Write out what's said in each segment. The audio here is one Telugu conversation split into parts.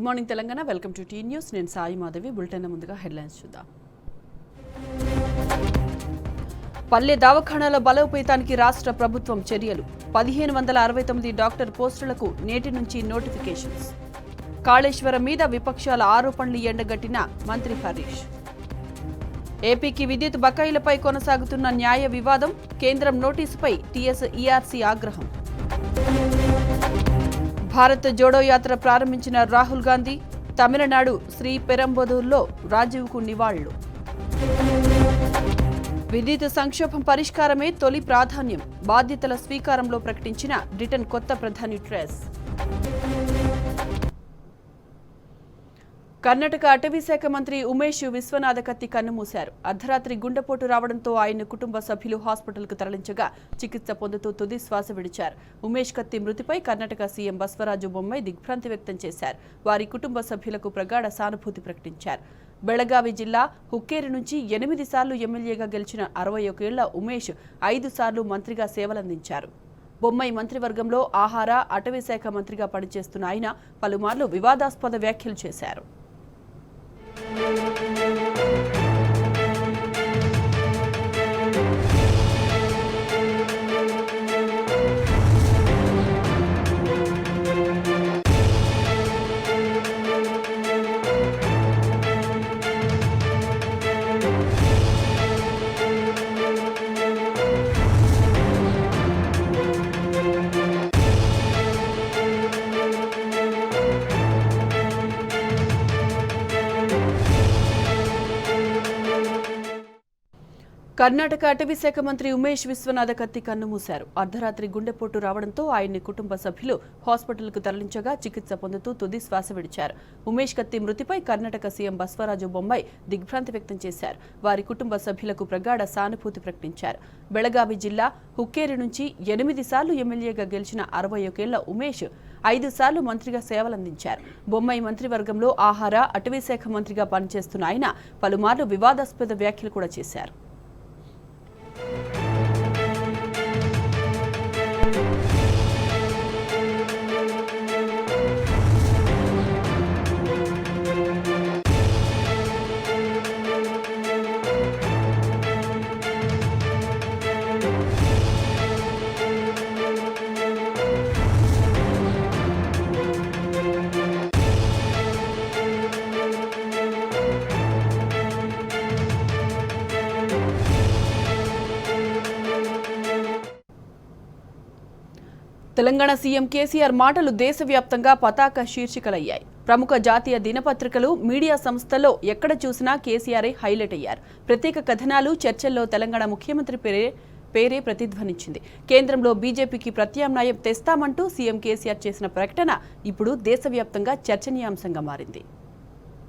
Good morning Telangana. Welcome to T News. నేను సాయి మాధవి. బులెటిన్ ముందుగా హెడ్లైన్స్ చూద్దాం. పల్లె దవాఖానాల బలోపేతానికి రాష్ట్ర ప్రభుత్వం చర్యలు. 1569 డాక్టర్ పోస్టులకు నేటి నుంచి నోటిఫికేషన్స్. కాళేశ్వరం మీద విపక్షాల ఆరోపణలు ఎండగట్టిన మంత్రి హరీష్. ఏపీకి విద్యుత్ బకాయిలపై కొనసాగుతున్న న్యాయ వివాదం. కేంద్రం నోటీసుపై టీఎస్-ఈఆర్సీ ఆగ్రహం. భారత్ జోడో యాత్ర ప్రారంభించిన రాహుల్ గాంధీ. తమిళనాడు శ్రీ పెరంబదూర్లో రాజీవ్కు నివాళులు. విద్యుత్ సంక్షోభం పరిష్కారమే తొలి ప్రాధాన్యం. బాధ్యతల స్వీకారంలో ప్రకటించిన బ్రిటన్ కొత్త ప్రధాని ట్రెస్. కర్ణాటక అటవీ శాఖ మంత్రి ఉమేష్ విశ్వనాథ కత్తి కన్నుమూశారు. అర్ధరాత్రి గుండెపోటు రావడంతో ఆయన కుటుంబ సభ్యులు హాస్పిటల్కు తరలించగా చికిత్స పొందుతూ తుది శ్వాస విడిచారు. ఉమేష్ కత్తి మృతిపై కర్ణాటక సీఎం బసవరాజు బొమ్మాయి దిగ్భ్రాంతి వ్యక్తం చేశారు. వారి కుటుంబ సభ్యులకు ప్రగాఢ సానుభూతి ప్రకటించారు. బెళగావి జిల్లా హుక్కేరి నుంచి 8 సార్లు ఎమ్మెల్యేగా గెలిచిన 61 ఏళ్ల ఉమేష్ 5 సార్లు మంత్రిగా సేవలందించారు. బొమ్మాయి మంత్రివర్గంలో ఆహార, అటవీ శాఖ మంత్రిగా పనిచేస్తున్న ఆయన పలుమార్లు వివాదాస్పద వ్యాఖ్యలు చేశారు. కర్ణాటక అటవీ శాఖ మంత్రి ఉమేష్ విశ్వనాథ కత్తి కన్నుమూశారు. అర్ధరాత్రి గుండెపోటు రావడంతో ఆయన్ని కుటుంబ సభ్యులు హాస్పిటల్కు తరలించగా చికిత్స పొందుతూ తుది శ్వాస విడిచారు. ఉమేష్ కత్తి మృతిపై కర్ణాటక సీఎం బసవరాజు బొమ్మాయి దిగ్భ్రాంతి వ్యక్తం చేశారు. వారి కుటుంబ సభ్యులకు ప్రగాఢ సానుభూతి ప్రకటించారు. బెళగావి జిల్లా హుక్కేరి నుంచి 8 సార్లు ఎమ్మెల్యేగా గెలిచిన 61 ఏళ్ల ఉమేష్ 5 సార్లు మంత్రిగా సేవలందించారు. బొమ్మాయి మంత్రివర్గంలో ఆహార, అటవీ శాఖ మంత్రిగా పనిచేస్తున్న ఆయన పలుమార్లు వివాదాస్పద వ్యాఖ్యలు కూడా చేశారు. తెలంగాణ సీఎం కేసీఆర్ మాటలు దేశవ్యాప్తంగా పతాక శీర్షికలయ్యాయి. ప్రముఖ జాతీయ దినపత్రికలు, మీడియా సంస్థల్లో ఎక్కడ చూసినా కేసీఆర్ హైలైట్ అయ్యారు. ప్రత్యేక కథనాలు, చర్చల్లో తెలంగాణ ముఖ్యమంత్రి పేరే ప్రతిధ్వనించింది. కేంద్రంలో బీజేపీకి ప్రత్యామ్నాయం తెస్తామంటూ సీఎం కేసీఆర్ చేసిన ప్రకటన ఇప్పుడు దేశవ్యాప్తంగా చర్చనీయాంశంగా మారింది.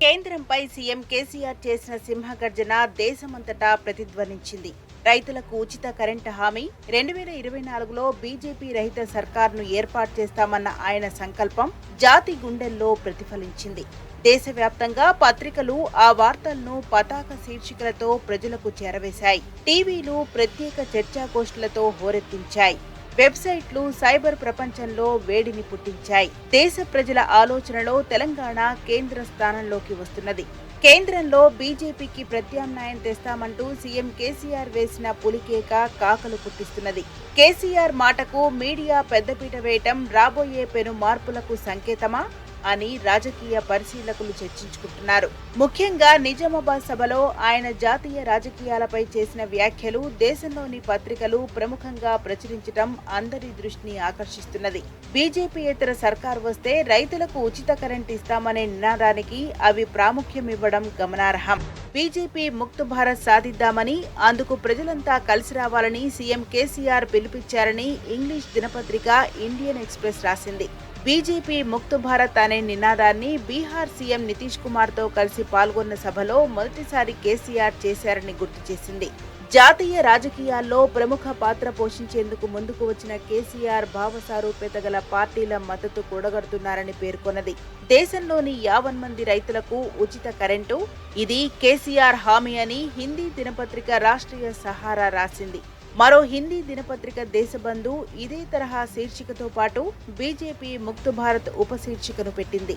కేంద్రంపై సీఎం కేసీఆర్ చేసిన సింహగర్జన దేశమంతటా ప్రతిధ్వనించింది. రైతులకు ఉచిత కరెంటు హామీ, 2024లో బీజేపీ రహిత సర్కార్ను ఏర్పాటు చేస్తామన్న ఆయన సంకల్పం జాతి గుండెల్లో ప్రతిఫలించింది. దేశవ్యాప్తంగా పత్రికలు ఆ వార్తలను పతాక శీర్షికలతో ప్రజలకు చేరవేశాయి. టీవీలు ప్రత్యేక చర్చాగోష్ఠులతో హోరెత్తించాయి. వెబ్సైట్లు సైబర్ ప్రపంచంలో వేడిని పుట్టించాయి. దేశ ప్రజల ఆలోచనలో తెలంగాణ కేంద్ర స్థానంలోకి వస్తున్నది. కేంద్రంలో బీజేపీకి ప్రత్యామ్నాయం తెస్తామంటూ సీఎం కేసీఆర్ వేసిన పులికేక కాకలు పుట్టిస్తున్నది. కేసీఆర్ మాటకు మీడియా పెద్దపీట వేయటం రాబోయే పెను మార్పులకు సంకేతమా అని రాజకీయ పరిశీలకులు చర్చించుకుంటున్నారు. ముఖ్యంగా నిజామాబాద్ సభలో ఆయన జాతీయ రాజకీయాలపై చేసిన వ్యాఖ్యలు దేశంలోని పత్రికలు ప్రముఖంగా ప్రచురించడం అందరి దృష్టిని ఆకర్షిస్తున్నది. బీజేపీయేతర సర్కార్ వస్తే రైతులకు ఉచిత కరెంట్ ఇస్తామనే నినాదానికి అవి ప్రాముఖ్యమివ్వడం గమనార్హం. బీజేపీ ముక్త్ భారత్ సాధిద్దామని, అందుకు ప్రజలంతా కలిసి రావాలని సీఎం కేసీఆర్ పిలుపిచ్చారని ఇంగ్లీష్ దినపత్రిక ఇండియన్ ఎక్స్ప్రెస్ రాసింది. బీజేపీ ముక్త్ భారత్ అనే నినాదాన్ని బీహార్ సీఎం నితీష్ కుమార్తో కలిసి పాల్గొన్న సభలో మొదటిసారి కేసీఆర్ చేశారని గుర్తు చేసింది. జాతీయ రాజకీయాల్లో ప్రముఖ పాత్ర పోషించేందుకు ముందుకు వచ్చిన కేసీఆర్ భావసారూప్యత గల పార్టీల మద్దతు కూడగడుతున్నారని పేర్కొన్నది. దేశంలోని 50 మంది రైతులకు ఉచిత కరెంటు, ఇది కేసీఆర్ హామీ అని హిందీ దినపత్రిక రాష్ట్రీయ సహారా రాసింది. మరో హిందీ దినపత్రిక దేశబంధు ఇదే తరహా శీర్షికతో పాటు బీజేపీ ముక్త్ భారత్ ఉపశీర్షికను పెట్టింది.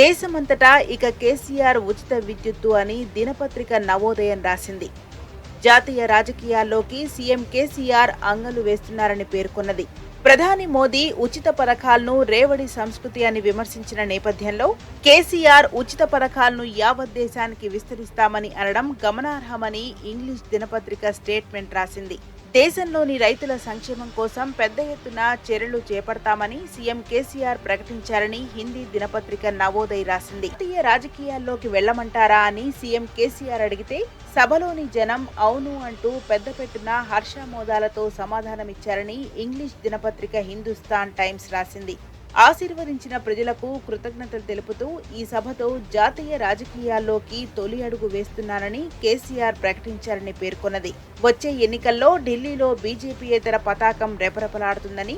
దేశమంతటా ఇక కేసీఆర్ ఉచిత విద్యుత్తు అని దినపత్రిక నవోదయం రాసింది. జాతీయ రాజకీయాల్లోకి సీఎం కేసీఆర్ అంగలు వేస్తున్నారని పేర్కొన్నది. ప్రధాని మోదీ ఉచిత పథకాలను రేవడి సంస్కృతి అని విమర్శించిన నేపథ్యంలో కేసీఆర్ ఉచిత పథకాలను యావత్ దేశానికి విస్తరిస్తామని అనడం గమనార్హమని ఇంగ్లీష్ దినపత్రిక స్టేట్మెంట్ రాసింది. దేశంలోని రైతుల సంక్షేమం కోసం పెద్ద ఎత్తున చర్యలు చేపడతామని సీఎం కేసీఆర్ ప్రకటించారని హిందీ దినపత్రిక నవోదయ్ రాసింది. జాతీయ రాజకీయాల్లోకి వెళ్లమంటారా అని సీఎం కేసీఆర్ అడిగితే సభలోని జనం అవును అంటూ పెద్దపెట్టున హర్షామోదాలతో సమాధానమిచ్చారని ఇంగ్లీష్ దినపత్రిక హిందుస్థాన్ టైమ్స్ రాసింది. ఆశీర్వదించిన ప్రజలకు కృతజ్ఞతలు తెలుపుతూ ఈ సభతో జాతీయ రాజకీయాల్లోకి తొలి అడుగు వేస్తున్నానని కేసీఆర్ ప్రకటించారని పేర్కొన్నది. వచ్చే ఎన్నికల్లో ఢిల్లీలో బీజేపీయేతర పతాకం రెపరెపలాడుతుందని,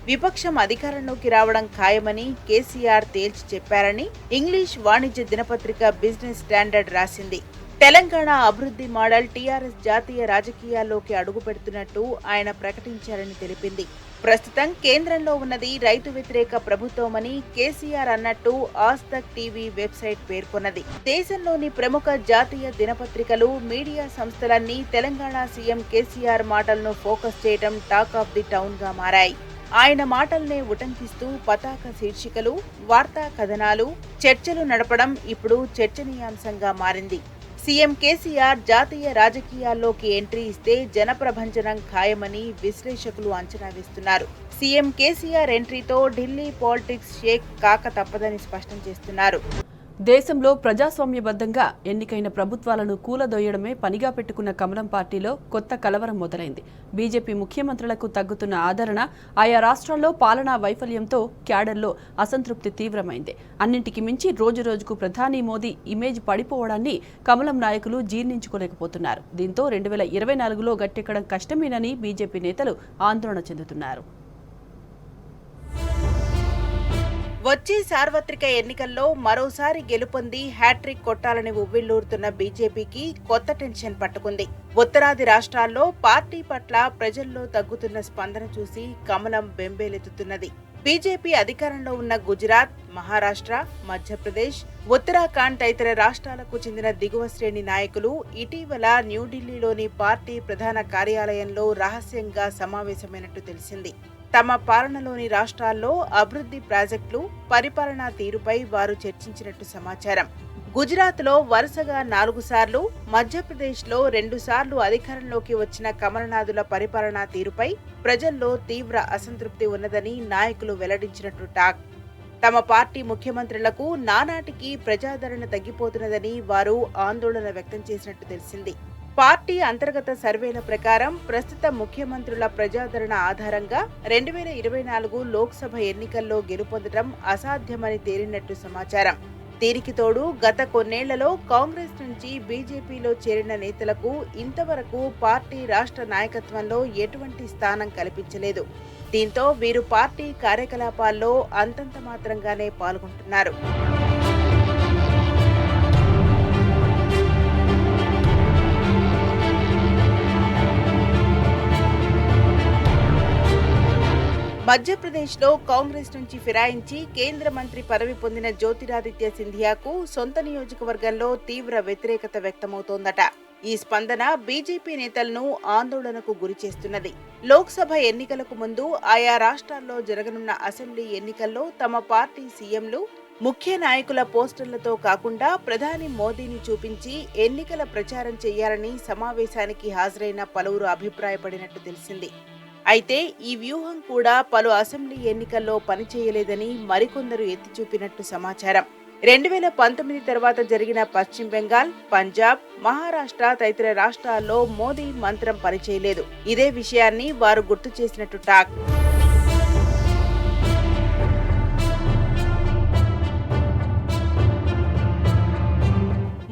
విపక్షం అధికారంలోకి రావడం ఖాయమని కేసీఆర్ తేల్చి చెప్పారని ఇంగ్లీష్ వాణిజ్య దినపత్రిక బిజినెస్ స్టాండర్డ్ రాసింది. తెలంగాణ అభివృద్ధి మోడల్ టీఆర్ఎస్ జాతీయ రాజకీయాల్లోకి అడుగుపెడుతున్నట్టు ఆయన ప్రకటించారని తెలిపింది. ప్రస్తుతం కేంద్రంలో ఉన్నది రైతు వ్యతిరేక ప్రభుత్వమని కేసీఆర్ అన్నట్టు ఆజ్ తక్ టీవీ వెబ్సైట్ పేర్కొన్నది. దేశంలోని ప్రముఖ జాతీయ దినపత్రికలు, మీడియా సంస్థలన్నీ తెలంగాణ సీఎం కేసీఆర్ మాటలను ఫోకస్ చేయడం టాక్ ఆఫ్ ది టౌన్ గా మారాయి. ఆయన మాటల్నే ఉటంకిస్తూ పతాక శీర్షికలు, వార్తా కథనాలు, చర్చలు నడపడం ఇప్పుడు చర్చనీయాంశంగా మారింది. సీఎం కేసీఆర్ జాతీయ రాజకీయాల్లోకి ఎంట్రీ ఇస్తే జనప్రభంజనం ఖాయమని విశ్లేషకులు అంచనా వేస్తున్నారు. సీఎం కేసీఆర్ ఎంట్రీతో ఢిల్లీ పాలిటిక్స్ షేక్ కాక తప్పదని స్పష్టం చేస్తున్నారు. దేశంలో ప్రజాస్వామ్యబద్ధంగా ఎన్నికైన ప్రభుత్వాలను కూలదొయ్యడమే పనిగా పెట్టుకున్న కమలం పార్టీలో కొత్త కలవరం మొదలైంది. బీజేపీ ముఖ్యమంత్రులకు తగ్గుతున్న ఆదరణ, ఆయా రాష్ట్రాల్లో పాలనా వైఫల్యంతో క్యాడర్లో అసంతృప్తి తీవ్రమైంది. అన్నింటికి మించి రోజురోజుకు ప్రధాని మోదీ ఇమేజ్ పడిపోవడాన్ని కమలం నాయకులు జీర్ణించుకోలేకపోతున్నారు. దీంతో 2024లో గట్టెక్కడం కష్టమేనని బీజేపీ నేతలు ఆందోళన చెందుతున్నారు. వచ్చే సార్వత్రిక ఎన్నికల్లో మరోసారి గెలుపొంది హ్యాట్రిక్ కొట్టాలని ఉవ్విళ్లూరుతున్న బీజేపీకి కొత్త టెన్షన్ పట్టుకుంది. ఉత్తరాది రాష్ట్రాల్లో పార్టీ పట్ల ప్రజల్లో తగ్గుతున్న స్పందన చూసి కమలం బెంబేలెత్తుతున్నది. బీజేపీ అధికారంలో ఉన్న గుజరాత్, మహారాష్ట్ర, మధ్యప్రదేశ్, ఉత్తరాఖండ్ తదితర రాష్ట్రాలకు చెందిన దిగువ శ్రేణి నాయకులు ఇటీవల న్యూఢిల్లీలోని పార్టీ ప్రధాన కార్యాలయంలో రహస్యంగా సమావేశమైనట్టు తెలిసింది. తమ పాలనలోని రాష్ట్రాల్లో అభివృద్ధి ప్రాజెక్టులు, పరిపాలనా తీరుపై వారు చర్చించినట్టు సమాచారం. గుజరాత్లో వరుసగా 4 సార్లు, మధ్యప్రదేశ్లో 2 సార్లు అధికారంలోకి వచ్చిన కమలనాథుల పరిపాలనా తీరుపై ప్రజల్లో తీవ్ర అసంతృప్తి ఉన్నదని నాయకులు వెల్లడించినట్టు టాక్. తమ పార్టీ ముఖ్యమంత్రులకు నానాటికి ప్రజాదరణ తగ్గిపోతున్నదని వారు ఆందోళన వ్యక్తం చేసినట్టు తెలిసింది. పార్టీ అంతర్గత సర్వేల ప్రకారం ప్రస్తుత ముఖ్యమంత్రుల ప్రజాదరణ ఆధారంగా 2024 లోక్సభ ఎన్నికల్లో గెలుపొందడం అసాధ్యమని తేలినట్టు సమాచారం. దీనికి తోడు గత కొన్నేళ్లలో కాంగ్రెస్ నుంచి బీజేపీలో చేరిన నేతలకు ఇంతవరకు పార్టీ రాష్ట్ర నాయకత్వంలో ఎటువంటి స్థానం కల్పించలేదు. దీంతో వీరు పార్టీ కార్యకలాపాల్లో అంతంత మాత్రంగానే పాల్గొంటున్నారు. మధ్యప్రదేశ్లో కాంగ్రెస్ నుంచి ఫిరాయించి కేంద్ర మంత్రి పదవి పొందిన జ్యోతిరాదిత్య సింధియాకు సొంత నియోజకవర్గంలో తీవ్ర వ్యతిరేకత వ్యక్తమవుతోందట. ఈ స్పందన బీజేపీ నేతలను ఆందోళనకు గురిచేస్తున్నది. లోక్సభ ఎన్నికలకు ముందు ఆయా రాష్ట్రాల్లో జరగనున్న అసెంబ్లీ ఎన్నికల్లో తమ పార్టీ సీఎంలు, ముఖ్య నాయకుల పోస్టర్లతో కాకుండా ప్రధాని మోదీని చూపించి ఎన్నికల ప్రచారం చేయాలని సమావేశానికి హాజరైన పలువురు అభిప్రాయపడినట్టు తెలిసింది. అయితే ఈ వ్యూహం కూడా పలు అసెంబ్లీ ఎన్నికల్లో పనిచేయలేదని మరికొందరు ఎత్తిచూపినట్టు సమాచారం. 2019 తర్వాత జరిగిన పశ్చిమ బెంగాల్, పంజాబ్, మహారాష్ట్ర తదితర రాష్ట్రాల్లో మోదీ మంత్రం పనిచేయలేదు. ఇదే విషయాన్ని వారు గుర్తు చేసినట్టు టాక్.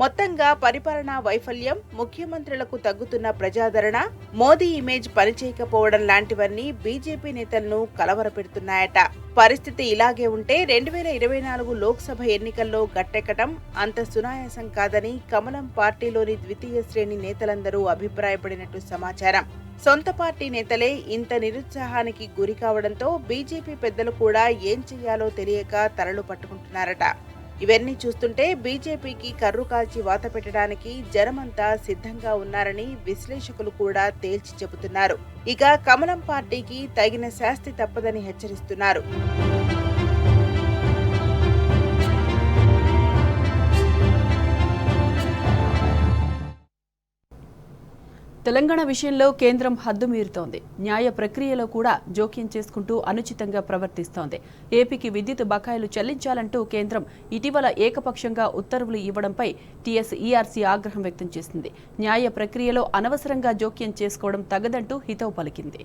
మొత్తంగా పరిపాలనా వైఫల్యం, ముఖ్యమంత్రులకు తగ్గుతున్న ప్రజాదరణ, మోదీ ఇమేజ్ పనిచేయకపోవడం లాంటివన్నీ బీజేపీ నేతలను కలవరపెడుతున్నాయట. పరిస్థితి ఇలాగే ఉంటే 2024 లోక్సభ ఎన్నికల్లో గట్టెక్కడం అంత సునాయాసం కాదని కమలం పార్టీలోని ద్వితీయ శ్రేణి నేతలందరూ అభిప్రాయపడినట్టు సమాచారం. సొంత పార్టీ నేతలే ఇంత నిరుత్సాహానికి గురి కావడంతో బీజేపీ పెద్దలు కూడా ఏం చెయ్యాలో తెలియక తలలు పట్టుకుంటున్నారట. ఇవన్నీ చూస్తుంటే బీజేపీకి కర్రు కాల్చి వాత పెట్టడానికి జనమంతా సిద్ధంగా ఉన్నారని విశ్లేషకులు కూడా తేల్చి చెబుతున్నారు. ఇక కమలం పార్టీకి తగిన శాస్తి తప్పదని హెచ్చరిస్తున్నారు. తెలంగాణ విషయంలో కేంద్రం హద్దు మీరుతోంది. న్యాయ ప్రక్రియలో కూడా జోక్యం చేసుకుంటూ అనుచితంగా ప్రవర్తిస్తోంది. ఏపీకి విద్యుత్ బకాయిలు చెల్లించాలంటూ కేంద్రం ఇటీవల ఏకపక్షంగా ఉత్తర్వులు ఇవ్వడంపై టీఎస్ఈఆర్సీ ఆగ్రహం వ్యక్తం చేసింది. న్యాయ ప్రక్రియలో అనవసరంగా జోక్యం చేసుకోవడం తగదంటూ హితవు పలికింది.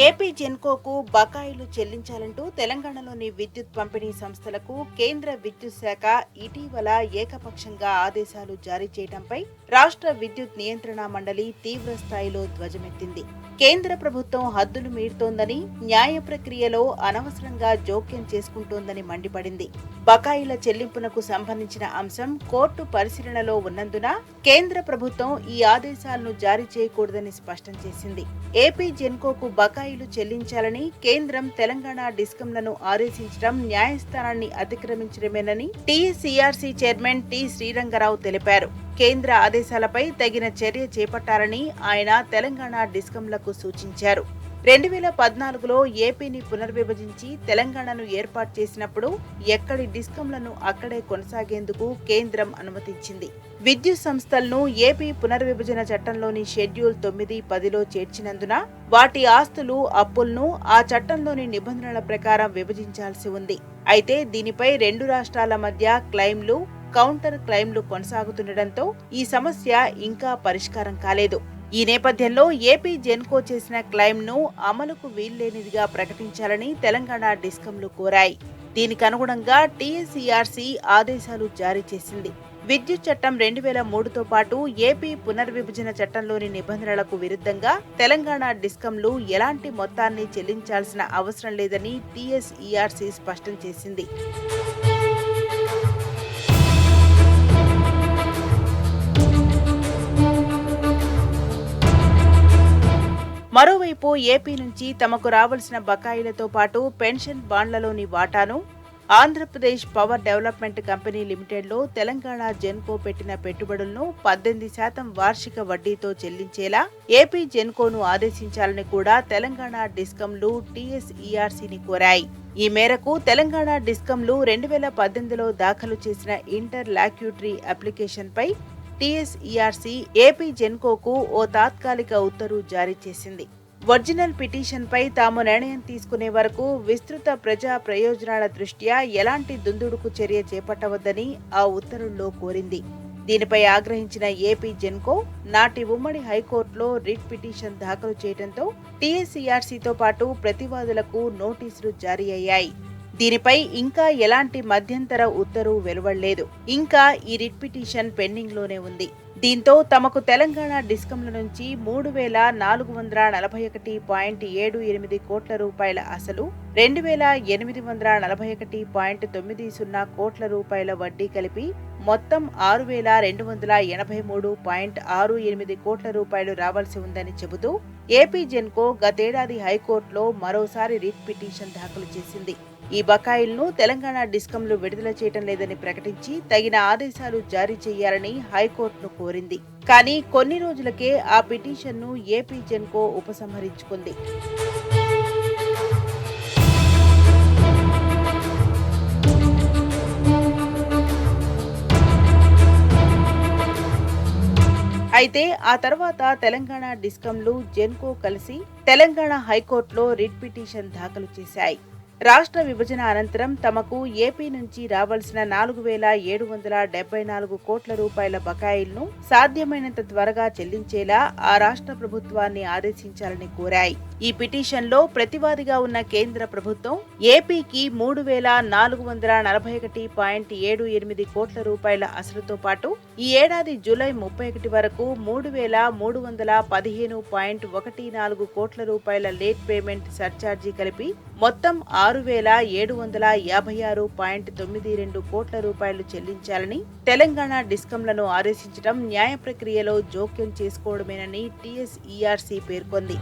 ఏపీ జెన్కోకు బకాయిలు చెల్లించాలంటూ తెలంగాణలోని విద్యుత్ పంపిణీ సంస్థలకు కేంద్ర విద్యుత్ శాఖ ఇటీవల ఏకపక్షంగా ఆదేశాలు జారీ చేయడంపై రాష్ట్ర విద్యుత్ నియంత్రణ మండలి తీవ్ర స్థాయిలో ధ్వజమెత్తింది. కేంద్ర ప్రభుత్వం హద్దులు మీరుతోందని, న్యాయ ప్రక్రియలో అనవసరంగా జోక్యం చేసుకుంటోందని మండిపడింది. బకాయిల చెల్లింపునకు సంబంధించిన అంశం కోర్టు పరిశీలనలో ఉన్నందున కేంద్ర ప్రభుత్వం ఈ ఆదేశాలను జారీ చేయకూడదని స్పష్టం చేసింది. ఏపీ జెన్కోకు బకాయిలు చెల్లించాలని కేంద్రం తెలంగాణ డిస్కంలను ఆదేశించడం న్యాయస్థానాన్ని అతిక్రమించడమేనని టీఎస్ఈఆర్సీ చైర్మన్ టి శ్రీరంగరావు తెలిపారు. కేంద్ర ఆదేశాలపై తగిన చర్య చేపట్టాలని ఆయన తెలంగాణ డిస్కంలకు సూచించారు. 2014లో ఏపీని పునర్విభజించి తెలంగాణను ఏర్పాటు చేసినప్పుడు ఎక్కడి డిస్కంలను అక్కడే కొనసాగేందుకు కేంద్రం అనుమతించింది. విద్యుత్ సంస్థలను ఏపీ పునర్విభజన చట్టంలోని షెడ్యూల్ 9, 10లో చేర్చినందున వాటి ఆస్తులు, అప్పులను ఆ చట్టంలోని నిబంధనల ప్రకారం విభజించాల్సి ఉంది. అయితే దీనిపై రెండు రాష్ట్రాల మధ్య క్లెయిమ్లు, కౌంటర్ క్లెయిమ్లు కొనసాగుతుండటంతో ఈ సమస్య ఇంకా పరిష్కారం కాలేదు. ఈ నేపథ్యంలో ఏపీ జెన్కో చేసిన క్లెయిమ్ను అమలుకు వీల్లేనిదిగా ప్రకటించాలని తెలంగాణ డిస్కంలు కోరాయి. దీనికి అనుగుణంగా టీఎస్ఈఆర్సీ ఆదేశాలు జారీ చేసింది. విద్యుత్ చట్టం 2003తో పాటు ఏపీ పునర్విభజన చట్టంలోని నిబంధనలకు విరుద్ధంగా తెలంగాణ డిస్కంలు ఎలాంటి మొత్తాన్ని చెల్లించాల్సిన అవసరం లేదని టీఎస్ఈఆర్సీ స్పష్టం చేసింది. మరోవైపు ఏపీ నుంచి తమకు రావాల్సిన బకాయిలతో పాటు పెన్షన్ బాండ్లలోని వాటాను ఆంధ్రప్రదేశ్ పవర్ డెవలప్మెంట్ కంపెనీ లిమిటెడ్లో తెలంగాణ జెన్కో పెట్టిన పెట్టుబడులను 18% వార్షిక వడ్డీతో చెల్లించేలా ఏపీ జెన్కోను ఆదేశించాలని కూడా తెలంగాణ డిస్కంలు టీఎస్ఈఆర్సీని కోరాయి. ఈ మేరకు తెలంగాణ డిస్కంలు 2018లో దాఖలు చేసిన ఇంటర్ లాక్యూటరీ అప్లికేషన్పై టీఎస్ఈఆర్సీ ఏపీ జెన్కోకు ఓ తాత్కాలిక ఉత్తర్వు జారీ చేసింది. ఒరిజినల్ పిటిషన్పై తాము నిర్ణయం తీసుకునే వరకు విస్తృత ప్రజా ప్రయోజనాల దృష్ట్యా ఎలాంటి దుందుడుకు చర్య చేపట్టవద్దని ఆ ఉత్తర్వుల్లో కోరింది. దీనిపై ఆగ్రహించిన ఏపీ జెన్కో నాటి ఉమ్మడి హైకోర్టులో రిట్ పిటిషన్ దాఖలు చేయడంతో టీఎస్ఈఆర్సీతో పాటు ప్రతివాదులకు నోటీసులు జారీ అయ్యాయి. దీనిపై ఇంకా ఎలాంటి మధ్యంతర ఉత్తర్వు వెలువడలేదు. ఇంకా ఈ రిట్ పిటిషన్ పెండింగ్ లోనే ఉంది. దీంతో తమకు తెలంగాణ డిస్కంల నుంచి 3,441.78 కోట్ల రూపాయల అసలు, 2,841.90 కోట్ల రూపాయల వడ్డీ కలిపి మొత్తం 6,283.68 కోట్ల రూపాయలు రావాల్సి ఉందని చెబుతూ ఏపీ జెన్కో గతేడాది హైకోర్టులో మరోసారి రిట్ పిటిషన్ దాఖలు చేసింది. ఈ బకాయిలను తెలంగాణ డిస్కంలు విడుదల చేయడం లేదని ప్రకటించి తగిన ఆదేశాలు జారీ చేయాలని హైకోర్టును కోరింది. కానీ కొన్ని రోజులకే ఆ పిటిషన్ను ఏపీ జెన్కో ఉపసంహరించుకుంది. అయితే ఆ తర్వాత తెలంగాణ డిస్కంలు జెన్కో కలిసి తెలంగాణ హైకోర్టులో రిట్ పిటిషన్ దాఖలు చేశాయి. రాష్ట్ర విభజన అనంతరం తమకు ఏపీ నుంచి రావాల్సిన 4,774 కోట్ల రూపాయల బకాయిలను సాధ్యమైనంత త్వరగా చెల్లించేలా ఆ రాష్ట్ర ప్రభుత్వాన్ని ఆదేశించాలని కోరాయి. ఈ పిటిషన్లో ప్రతివాదిగా ఉన్న కేంద్ర ప్రభుత్వం ఏపీకి 3,441.78 కోట్ల రూపాయల అసలుతో పాటు ఈ ఏడాది జూలై 31 వరకు 3,315.14 కోట్ల రూపాయల లేట్ పేమెంట్ సర్ఛార్జీ కలిపి మొత్తం 6,756.92 కోట్ల రూపాయలు చెల్లించాలని తెలంగాణ డిస్కంలను ఆదేశించడం న్యాయ ప్రక్రియలో జోక్యం చేసుకోవడమేనని టీఎస్ఈఆర్సీ పేర్కొంది.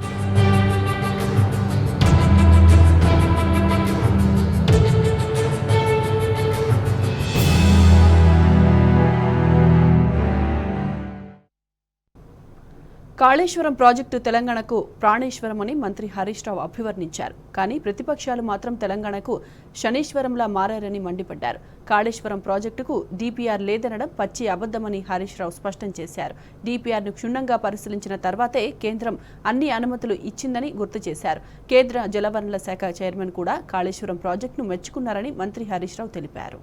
కాళేశ్వరం ప్రాజెక్టు తెలంగాణకు ప్రాణేశ్వరమని మంత్రి హరీష్ రావు అభివర్ణించారు. కానీ ప్రతిపక్షాలు మాత్రం తెలంగాణకు శనీశ్వరంలా మారారని మండిపడ్డారు. కాళేశ్వరం ప్రాజెక్టుకు డీపీఆర్ లేదనడం పచ్చి అబద్దమని హరీష్ రావు స్పష్టం చేశారు. డీపీఆర్ను క్షుణ్ణంగా పరిశీలించిన తర్వాతే కేంద్రం అన్ని అనుమతులు ఇచ్చిందని గుర్తు చేశారు. కేంద్ర జలవనరుల శాఖ చైర్మన్ కూడా కాళేశ్వరం ప్రాజెక్టును మెచ్చుకున్నారని మంత్రి హరీష్ రావు తెలిపారు.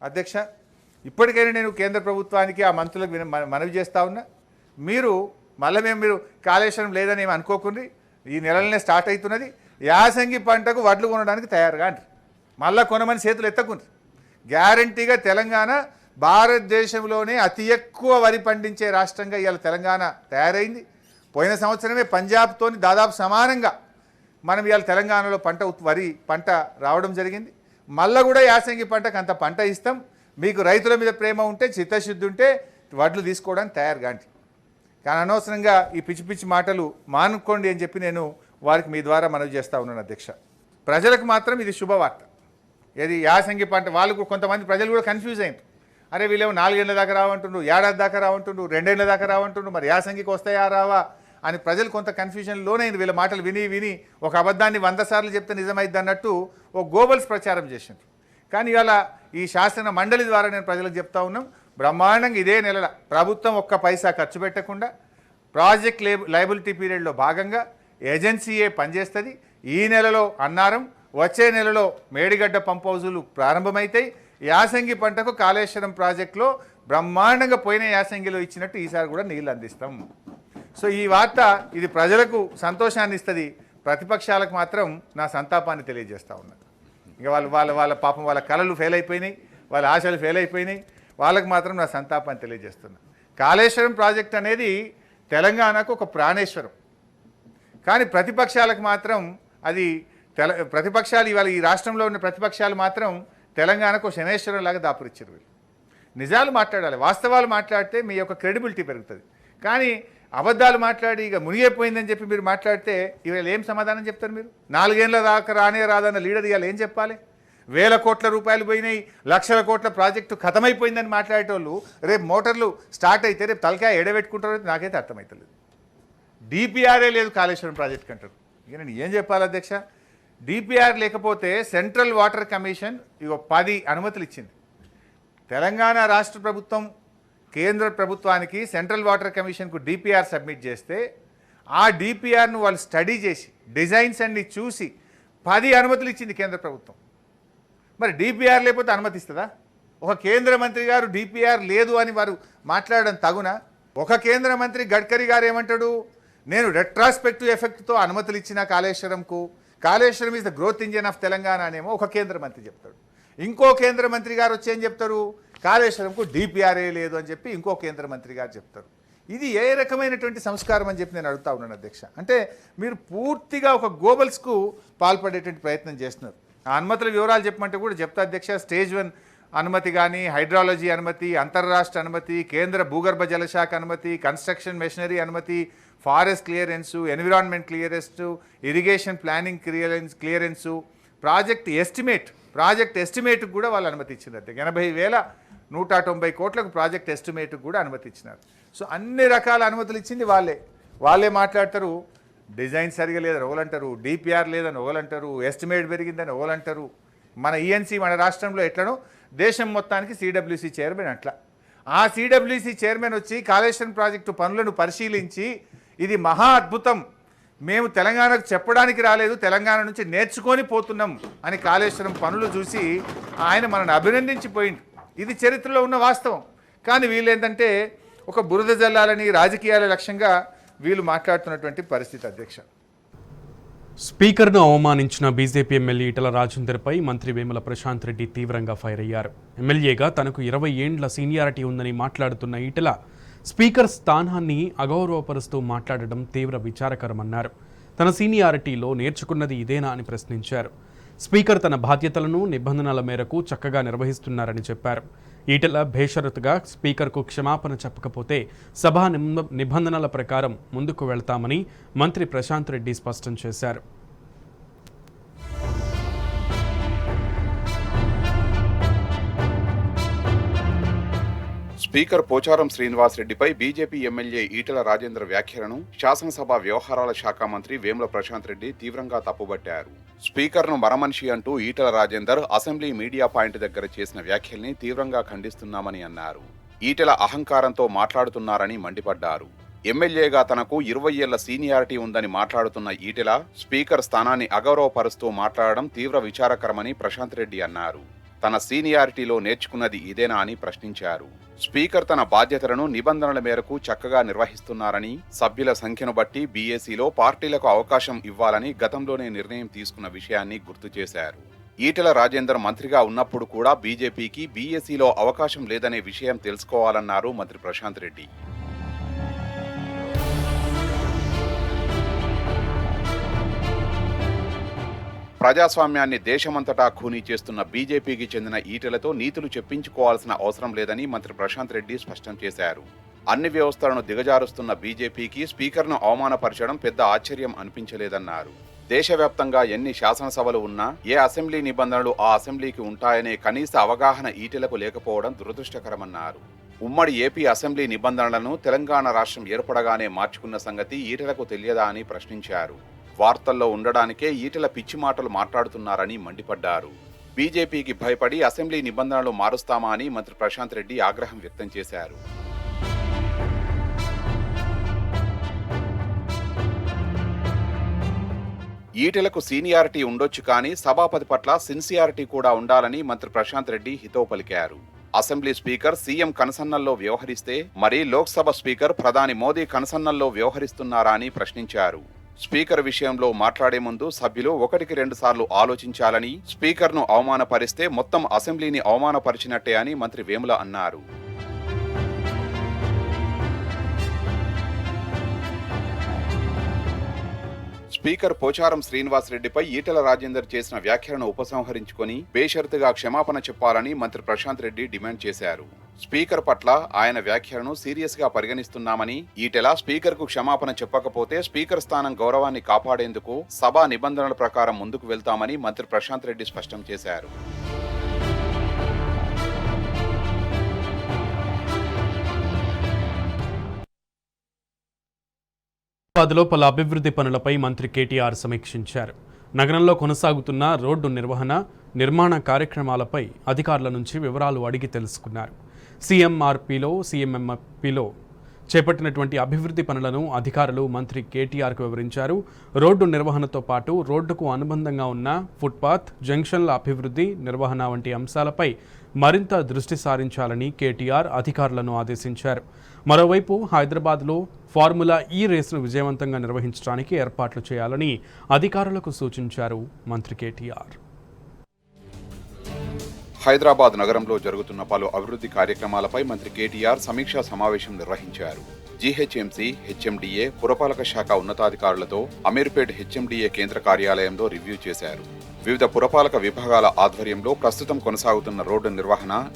అధ్యక్ష, ఇప్పటికైనా నేను కేంద్ర ప్రభుత్వానికి ఆ మంత్రులకు మనవి చేస్తా ఉన్నా, మీరు మీరు కాళేశ్వరం లేదని ఏమి అనుకోకుండా ఈ నెలలనే స్టార్ట్ అవుతున్నది. యాసంగి పంటకు వడ్లు కొనడానికి తయారుగా అంటారు. మళ్ళీ కొనమని చేతులు ఎత్తకుంటారు. గ్యారంటీగా తెలంగాణ భారతదేశంలోనే అతి ఎక్కువ వరి పండించే రాష్ట్రంగా ఇవాళ తెలంగాణ తయారైంది. పోయిన సంవత్సరమే పంజాబ్తోని దాదాపు సమానంగా మనం ఇవాళ తెలంగాణలో వరి పంట రావడం జరిగింది. మళ్ళీ కూడా యాసంగి పంటకు అంత పంట ఇస్తాం. మీకు రైతుల మీద ప్రేమ ఉంటే, చిత్తశుద్ధి ఉంటే వడ్లు తీసుకోవడానికి తయారుగా అంటారు. కానీ అనవసరంగా ఈ పిచ్చి పిచ్చి మాటలు మానుకోండి అని చెప్పి నేను వారికి మీ ద్వారా మనవి చేస్తూ ఉన్నాను అధ్యక్ష. ప్రజలకు మాత్రం ఇది శుభవార్త. ఏది యాసంగి పంట వాళ్ళకు కొంతమంది ప్రజలు కూడా కన్ఫ్యూజ్ అయింది. అరే వీళ్ళేమో 4 ఏళ్ళ దాకా రావంటుండ్రు, ఏడాది దాకా రావంటుండ్రు, 2 ఏళ్ళ దాకా రావంటుండ్రు, మరి యాసంగికి వస్తాయా రావా అని ప్రజలు కొంత కన్ఫ్యూజన్లోనైంది. వీళ్ళ మాటలు విని ఒక అబద్ధాన్ని 100 సార్లు చెప్తే నిజమైద్ది అన్నట్టు ఒక గోబల్స్ ప్రచారం చేసిండ్రు. కానీ ఇవాళ ఈ శాసన మండలి ద్వారా నేను ప్రజలకు చెప్తా ఉన్నాం, బ్రహ్మాండంగా ఇదే నెలల ప్రభుత్వం ఒక్క పైసా ఖర్చు పెట్టకుండా ప్రాజెక్ట్ లయబిలిటీ పీరియడ్లో భాగంగా ఏజెన్సీయే పనిచేస్తుంది. ఈ నెలలో అన్నారం, వచ్చే నెలలో మేడిగడ్డ పంప్ హౌజులు ప్రారంభమవుతాయి. యాసంగి పంటకు కాళేశ్వరం ప్రాజెక్టులో బ్రహ్మాండంగా పోయిన యాసంగిలో ఇచ్చినట్టు ఈసారి కూడా నీళ్ళు అందిస్తాం. సో ఈ వార్త ఇది ప్రజలకు సంతోషాన్ని ఇస్తుంది. ప్రతిపక్షాలకు మాత్రం నా సంతాపాన్ని తెలియజేస్తూ ఉన్నారు. ఇక వాళ్ళ పాపం వాళ్ళ కళలు ఫెయిల్ అయిపోయినాయి, వాళ్ళ ఆశలు ఫెయిల్ అయిపోయినాయి. వాళ్ళకు మాత్రం నా సంతాపాన్ని తెలియజేస్తున్నా. కాళేశ్వరం ప్రాజెక్ట్ అనేది తెలంగాణకు ఒక ప్రాణేశ్వరం. కానీ ప్రతిపక్షాలకు మాత్రం అది ప్రతిపక్షాలు ఇవాళ ఈ రాష్ట్రంలో ఉన్న ప్రతిపక్షాలు మాత్రం తెలంగాణకు శనేశ్వరం లాగా దాపురిచ్చారు. వీళ్ళు నిజాలు మాట్లాడాలి, వాస్తవాలు మాట్లాడితే మీ యొక్క క్రెడిబిలిటీ పెరుగుతుంది. కానీ అబద్ధాలు మాట్లాడి ఇక మునిగిపోయిందని చెప్పి మీరు మాట్లాడితే ఇవాళ ఏం సమాధానం చెప్తారు? మీరు 4 ఏళ్ళ దాకా రాదన్న లీడర్ ఇవాళ ఏం చెప్పాలి? 1000 కోట్ల రూపాయలు పోయినాయి, లక్షల కోట్ల ప్రాజెక్టు ఖతమైపోయిందని మాట్లాడేటోళ్ళు రేపు మోటార్లు స్టార్ట్ అయితే రేపు తలకాయ ఎడబెట్టుకుంటారో నాకైతే అర్థమవుతలేదు. డిపిఆర్ఏ లేదు కాళేశ్వరం ప్రాజెక్ట్ అంటారు. ఇక నేను ఏం చెప్పాలి అధ్యక్ష? డిపిఆర్ లేకపోతే సెంట్రల్ వాటర్ కమిషన్ 10 అనుమతులు ఇచ్చింది. తెలంగాణ రాష్ట్ర ప్రభుత్వం కేంద్ర ప్రభుత్వానికి సెంట్రల్ వాటర్ కమిషన్కు డిపిఆర్ సబ్మిట్ చేస్తే ఆ డిపిఆర్ను వాళ్ళు స్టడీ చేసి డిజైన్స్ అన్ని చూసి 10 అనుమతులు ఇచ్చింది కేంద్ర ప్రభుత్వం. మరి డిపిఆర్ లేకపోతే అనుమతి ఇస్తుందా? ఒక కేంద్ర మంత్రి గారు డిపిఆర్ లేదు అని వారు మాట్లాడడం తగునా? ఒక కేంద్ర మంత్రి గడ్కరీ గారు ఏమంటాడు, నేను రెట్రాస్పెక్టివ్ ఎఫెక్ట్తో అనుమతులు ఇచ్చిన కాళేశ్వరంకు, Kaleshwaram is the growth engine of Telangana అనేమో ఒక కేంద్ర మంత్రి చెప్తాడు. ఇంకో కేంద్ర మంత్రి గారు వచ్చి ఏం చెప్తారు, కాళేశ్వరంకు డిపిఆర్ఏ లేదు అని చెప్పి ఇంకో కేంద్ర మంత్రి గారు చెప్తారు. ఇది ఏ రకమైనటువంటి సంస్కారం అని చెప్పి నేను అడుగుతా ఉన్నాను అధ్యక్ష. అంటే మీరు పూర్తిగా ఒక గోబల్స్కు పాల్పడేటువంటి ప్రయత్నం చేస్తున్నారు. ఆ అనుమతుల వివరాలు చెప్పమంటే కూడా చెప్తా అధ్యక్ష. స్టేజ్ 1 అనుమతి కానీ, హైడ్రాలజీ అనుమతి, అంతర్రాష్ట్ర అనుమతి, కేంద్ర భూగర్భ జలశాఖ అనుమతి, కన్స్ట్రక్షన్ మెషినరీ అనుమతి, forest clearance, environment clearance, irrigation planning clearance, project ఎస్టిమేట్కి కూడా వాళ్ళు అనుమతి ఇచ్చినారు. 80,190 కోట్లకు ప్రాజెక్ట్ ఎస్టిమేట్కి కూడా అనుమతి ఇచ్చినారు. సో అన్ని రకాల అనుమతులు ఇచ్చింది వాళ్ళే మాట్లాడతారు. డిజైన్ సరిగా లేదని ఒకలంటారు, డిపిఆర్ లేదని ఒకలంటారు, ఎస్టిమేట్ పెరిగిందని ఒకలంటారు. మన ఈఎన్సీ మన రాష్ట్రంలో ఎట్లనో దేశం మొత్తానికి సిడబ్ల్యూసీ చైర్మన్ అట్లా. ఆ సిడబ్ల్యూసీ చైర్మన్ వచ్చి కాళేశ్వరం ప్రాజెక్టు పనులను పరిశీలించి ఇది మహా అద్భుతం, మేము తెలంగాణకు చెప్పడానికి రాలేదు, తెలంగాణ నుంచి నేర్చుకొని పోతున్నాం అని కాళేశ్వరం పనులు చూసి ఆయన మనల్ని అభినందించిపోయింది. ఇది చరిత్రలో ఉన్న వాస్తవం. కానీ వీళ్ళు ఏంటంటే ఒక బురద జల్లాలని రాజకీయాల లక్ష్యంగా వీళ్ళు మాట్లాడుతున్నటువంటి పరిస్థితి. అధ్యక్ష, స్పీకర్ను అవమానించిన బీజేపీ ఎమ్మెల్యే ఈటల రాజేందర్పై మంత్రి వేముల ప్రశాంత్ రెడ్డి తీవ్రంగా ఫైర్ అయ్యారు. ఎమ్మెల్యేగా తనకు 20 ఏండ్ల సీనియారిటీ ఉందని మాట్లాడుతున్న ఈటల స్పీకర్ స్థానాన్ని అగౌరవపరుస్తూ మాట్లాడడం తీవ్ర విచారకరమన్నారు. తన సీనియారిటీలో నేర్చుకున్నది ఇదేనా అని ప్రశ్నించారు. స్పీకర్ తన బాధ్యతలను నిబంధనల మేరకు చక్కగా నిర్వహిస్తున్నారని చెప్పారు. ఈటల బేషరతుగా స్పీకర్కు క్షమాపణ చెప్పకపోతే సభా నిబంధనల ప్రకారం ముందుకు వెళ్తామని మంత్రి ప్రశాంత్ రెడ్డి స్పష్టం చేశారు. స్పీకర్ పోచారం శ్రీనివాసరెడ్డిపై బీజేపీ ఎమ్మెల్యే ఈటల రాజేందర్ వ్యాఖ్యలను శాసనసభ వ్యవహారాల శాఖ మంత్రి వేముల ప్రశాంత్ రెడ్డి తీవ్రంగా తప్పుబట్టారు. స్పీకర్ను మరమనిషి అంటూ Etela Rajender assembly media point దగ్గర చేసిన వ్యాఖ్యల్ని తీవ్రంగా ఖండిస్తున్నామని అన్నారు. ఈటల అహంకారంతో మాట్లాడుతున్నారని మండిపడ్డారు. ఎమ్మెల్యేగా తనకు 20 ఏళ్ల సీనియారిటీ ఉందని మాట్లాడుతున్న ఈటల స్పీకర్ స్థానాన్ని అగౌరవపరుస్తూ మాట్లాడడం తీవ్ర విచారకరమని ప్రశాంత్ రెడ్డి అన్నారు. తన సీనియారిటీలో నేర్చుకున్నది ఇదేనా అని ప్రశ్నించారు. స్పీకర్ తన బాధ్యతలను నిబంధనల మేరకు చక్కగా నిర్వహిస్తున్నారని, సభ్యుల సంఖ్యను బట్టి బీఏసీలో పార్టీలకు అవకాశం ఇవ్వాలని గతంలోనే నిర్ణయం తీసుకున్న విషయాన్ని గుర్తు చేశారు. ఈటల రాజేందర్ మంత్రిగా ఉన్నప్పుడు కూడా బీజేపీకి బీఏసీలో అవకాశం లేదనే విషయం తెలుసుకోవాలన్నారు మంత్రి ప్రశాంత్ రెడ్డి. ప్రజాస్వామ్యాన్ని దేశమంతటా ఖూనీ చేస్తున్న బీజేపీకి చెందిన ఈటలతో నీతులు చెప్పించుకోవాల్సిన అవసరం లేదని మంత్రి ప్రశాంత్ రెడ్డి స్పష్టం చేశారు. అన్ని వ్యవస్థలను దిగజారుస్తున్న బీజేపీకి స్పీకర్ను అవమానపరచడం పెద్ద ఆశ్చర్యం అనిపించలేదన్నారు. దేశవ్యాప్తంగా ఎన్ని శాసనసభలు ఉన్నా ఏ అసెంబ్లీ నిబంధనలు ఆ అసెంబ్లీకి ఉంటాయనే కనీస అవగాహన ఈటలకు లేకపోవడం దురదృష్టకరమన్నారు. ఉమ్మడి ఏపీ అసెంబ్లీ నిబంధనలను తెలంగాణ రాష్ట్రం ఏర్పడగానే మార్చుకున్న సంగతి ఈటలకు తెలియదా అని ప్రశ్నించారు. వార్తల్లో ఉండడానికే ఈటల పిచ్చి మాటలు మాట్లాడుతున్నారని మండిపడ్డారు. బీజేపీకి భయపడి అసెంబ్లీ నిబంధనలు మారుస్తామా అని మంత్రి ప్రశాంత్ రెడ్డి ఆగ్రహం వ్యక్తం చేశారు. ఈటలకు సీనియారిటీ ఉండొచ్చు కానీ సభాపతి పట్ల సిన్సియారిటీ కూడా ఉండాలని మంత్రి ప్రశాంత్ రెడ్డి హితవు పలికారు. అసెంబ్లీ స్పీకర్ సీఎం కనసన్నల్లో వ్యవహరిస్తే మరి లోక్సభ స్పీకర్ ప్రధాని మోదీ కనసన్నల్లో వ్యవహరిస్తున్నారా అని ప్రశ్నించారు. స్పీకర్ విషయంలో మాట్లాడే ముందు సభ్యులు 1-2 సార్లు ఆలోచించాలని, స్పీకర్ను అవమానపరిస్తే మొత్తం అసెంబ్లీని అవమానపరిచినట్టే అని మంత్రి వేముల అన్నారు. స్పీకర్ పోచారం శ్రీనివాసరెడ్డిపై ఈటల రాజేందర్ చేసిన వ్యాఖ్యలను ఉపసంహరించుకొని బేషరతుగా క్షమాపణ చెప్పాలని మంత్రి ప్రశాంత్ రెడ్డి డిమాండ్ చేశారు. స్పీకర్ పట్ల ఆయన వ్యాఖ్యలను సీరియస్ గా పరిగణిస్తున్నామని, ఈటల స్పీకర్ కు క్షమాపణ చెప్పకపోతే స్పీకర్ స్థానం గౌరవాన్ని కాపాడేందుకు సభా నిబంధనల ప్రకారం ముందుకు వెళ్తామని మంత్రి ప్రశాంత్ రెడ్డి స్పష్టం చేశారు. హైదరాబాద్లో పలు అభివృద్ధి పనులపై మంత్రి కేటీఆర్ సమీక్షించారు. నగరంలో కొనసాగుతున్న రోడ్డు నిర్మాణ కార్యక్రమాలపై అధికారుల నుంచి వివరాలు అడిగి తెలుసుకున్నారు. సీఎంఎంఎఫ్పిలో చేపట్టినటువంటి అభివృద్ధి పనులను అధికారులు మంత్రి కేటీఆర్కు వివరించారు. రోడ్డు నిర్వహణతో పాటు రోడ్డుకు అనుబంధంగా ఉన్న ఫుట్పాత్, జంక్షన్ల అభివృద్ధి, నిర్వహణ వంటి అంశాలపై మరింత దృష్టి సారించాలని కేటీఆర్ అధికారులను ఆదేశించారు. మరోవైపు హైదరాబాద్లో ఫార్ములా ఈ రేసును విజయవంతంగా నిర్వహించడానికి ఏర్పాట్లు చేయాలని అధికారులకు సూచించారు మంత్రి కేటీఆర్. హైదరాబాద్ నగరంలో జరుగుతున్న పలు అభివృద్ధి కార్యక్రమాలపై మంత్రి కేటీఆర్ సమీక్షా సమావేశం నిర్వహించారు. జీహెచ్ఎంసీ, హెచ్ఎండిఏ, పురపాలక శాఖ ఉన్నతాధికారులతో అమీర్పేట్ హెచ్ఎండిఏ కేంద్ర కార్యాలయంలో రివ్యూ చేశారు. వివిధ పురపాలక విభాగాల ఆధ్వర్యంలో ప్రస్తుతం కొనసాగుతున్న రోడ్డు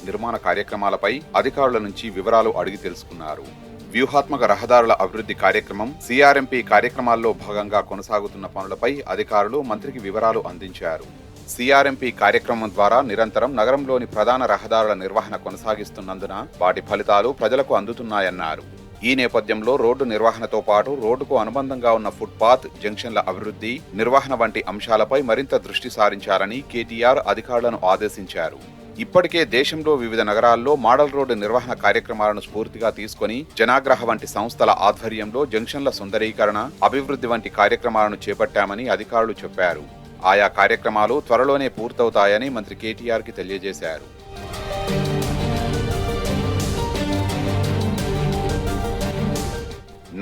నిర్మాణ కార్యక్రమాలపై అధికారుల నుంచి వివరాలు అడిగి తెలుసుకున్నారు. వ్యూహాత్మక రహదారుల అభివృద్ధి కార్యక్రమం, సిఆర్ఎంపీ కార్యక్రమాల్లో భాగంగా కొనసాగుతున్న పనులపై అధికారులు మంత్రికి వివరాలు అందించారు. సిఆర్ఎంపీ కార్యక్రమం ద్వారా నిరంతరం నగరంలోని ప్రధాన రహదారుల నిర్వహణ కొనసాగిస్తున్నందున వాటి ఫలితాలు ప్రజలకు అందుతున్నాయన్నారు. ఈ నేపథ్యంలో రోడ్డు నిర్వహణతో పాటు రోడ్డుకు అనుబంధంగా ఉన్న ఫుట్పాత్, జంక్షన్ల అభివృద్ధి, నిర్వహణ వంటి అంశాలపై మరింత దృష్టి సారించాలని కేటీఆర్ అధికారులను ఆదేశించారు. ఇప్పటికే దేశంలో వివిధ నగరాల్లో మోడల్ రోడ్డు నిర్వహణ కార్యక్రమాలను స్ఫూర్తిగా తీసుకొని జనాగ్రహ వంటి సంస్థల ఆధ్వర్యంలో జంక్షన్ల సుందరీకరణ, అభివృద్ధి వంటి కార్యక్రమాలను చేపట్టామని అధికారులు చెప్పారు. ఆయా కార్యక్రమాలు త్వరలోనే పూర్తవుతాయని మంత్రి కేటీఆర్కి తెలియజేశారు.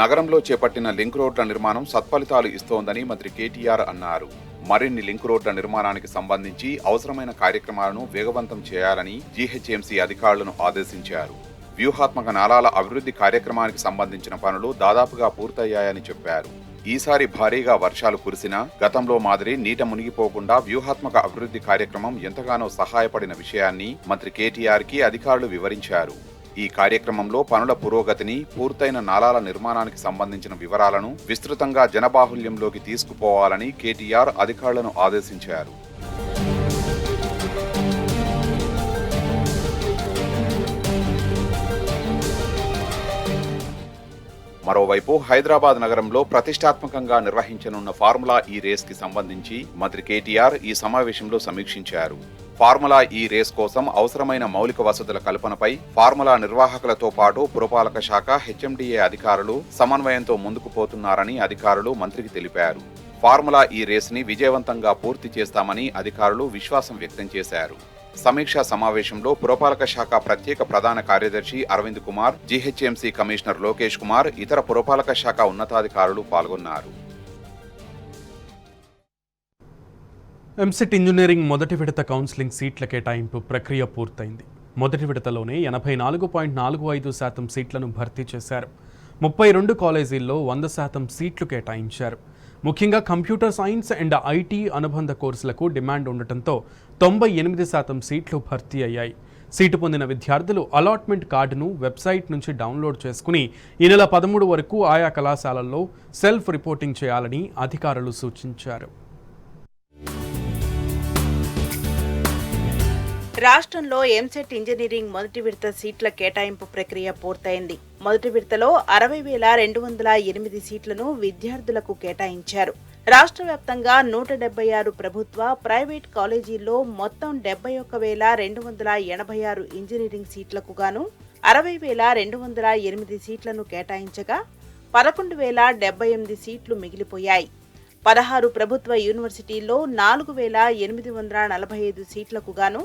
నగరంలో చేపట్టిన లింక్ రోడ్ల నిర్మాణం సత్ఫలితాలు ఇస్తోందని మంత్రి కేటీఆర్ అన్నారు. మరిన్ని లింక్ రోడ్ల నిర్మాణానికి సంబంధించి అవసరమైన కార్యక్రమాలను వేగవంతం చేయాలని జీహెచ్ఎంసీ అధికారులను ఆదేశించారు. వ్యూహాత్మక నాలాల అభివృద్ధి కార్యక్రమానికి సంబంధించిన పనులు దాదాపుగా పూర్తయ్యాయని చెప్పారు. ఈసారి భారీగా వర్షాలు కురిసినా గతంలో మాదిరి నీట మునిగిపోకుండా వ్యూహాత్మక అభివృద్ధి కార్యక్రమం ఎంతగానో సహాయపడిన విషయాన్ని మంత్రి కేటీఆర్కి అధికారులు వివరించారు. ఈ కార్యక్రమంలో పనుల పురోగతిని, పూర్తయిన నాలాల నిర్మాణానికి సంబంధించిన వివరాలను విస్తృతంగా జనబాహుల్యంలోకి తీసుకుపోవాలని కేటీఆర్ అధికారులను ఆదేశించారు. మరోవైపు హైదరాబాద్ నగరంలో ప్రతిష్టాత్మకంగా నిర్వహించనున్న ఫార్ములా ఈ రేస్ కి సంబంధించి మంత్రి కేటీఆర్ ఈ సమావేశంలో సమీక్షించారు. ఫార్ములా ఈ రేస్ కోసం అవసరమైన మౌలిక వసతుల కల్పనపై ఫార్ములా నిర్వాహకులతో పాటు పురపాలక శాఖ, హెచ్ఎండిఏ అధికారులు సమన్వయంతో ముందుకు పోతున్నారని అధికారులు మంత్రికి తెలిపారు. ఫార్ములా ఈ రేస్ ని విజయవంతంగా పూర్తి చేస్తామని అధికారులు విశ్వాసం వ్యక్తం చేశారు. సమీక్షా సమావేశంలో పురపాలక శాఖ ప్రత్యేక ప్రధాన కార్యదర్శి అరవింద్ కుమార్, జీహెచ్ఎంసీ కమిషనర్ లోకేష్ కుమార్, ఇతర పురపాలక శాఖ ఉన్నతాధికారులు పాల్గొన్నారు. ఎంసెట్ ఇంజనీరింగ్ మొదటి విడత కౌన్సిలింగ్ సీట్ల కేటాయింపు ప్రక్రియ పూర్తయింది. మొదటి విడతలోనే 84.45% సీట్లను భర్తీ చేశారు. 32 కాలేజీల్లో 100% సీట్లు కేటాయించారు. ముఖ్యంగా కంప్యూటర్ సైన్స్ అండ్ ఐటీ అనుబంధ కోర్సులకు డిమాండ్ ఉండటంతో 98% సీట్లు భర్తీ అయ్యాయి. సీటు పొందిన విద్యార్థులు అలాట్మెంట్ కార్డును వెబ్సైట్ నుంచి డౌన్లోడ్ చేసుకుని ఈ నెల 13 వరకు ఆయా కళాశాలల్లో సెల్ఫ్ రిపోర్టింగ్ చేయాలని అధికారులు సూచించారు. రాష్ట్రంలో ఎంసెట్ ఇంజనీరింగ్ మొదటి విడత సీట్ల కేటాయింపు ప్రక్రియ పూర్తయింది. మొదటి విడతలో 60,208 సీట్లను విద్యార్థులకు కేటాయించారు. రాష్ట్ర వ్యాప్తంగా 176 ప్రభుత్వ, ప్రైవేట్ కాలేజీల్లో మొత్తం 71,286 ఇంజనీరింగ్ సీట్లకు గాను 60,208 సీట్లను కేటాయించగా 11,078 సీట్లు మిగిలిపోయాయి. 16 ప్రభుత్వ యూనివర్సిటీల్లో 4,845 సీట్లకు గాను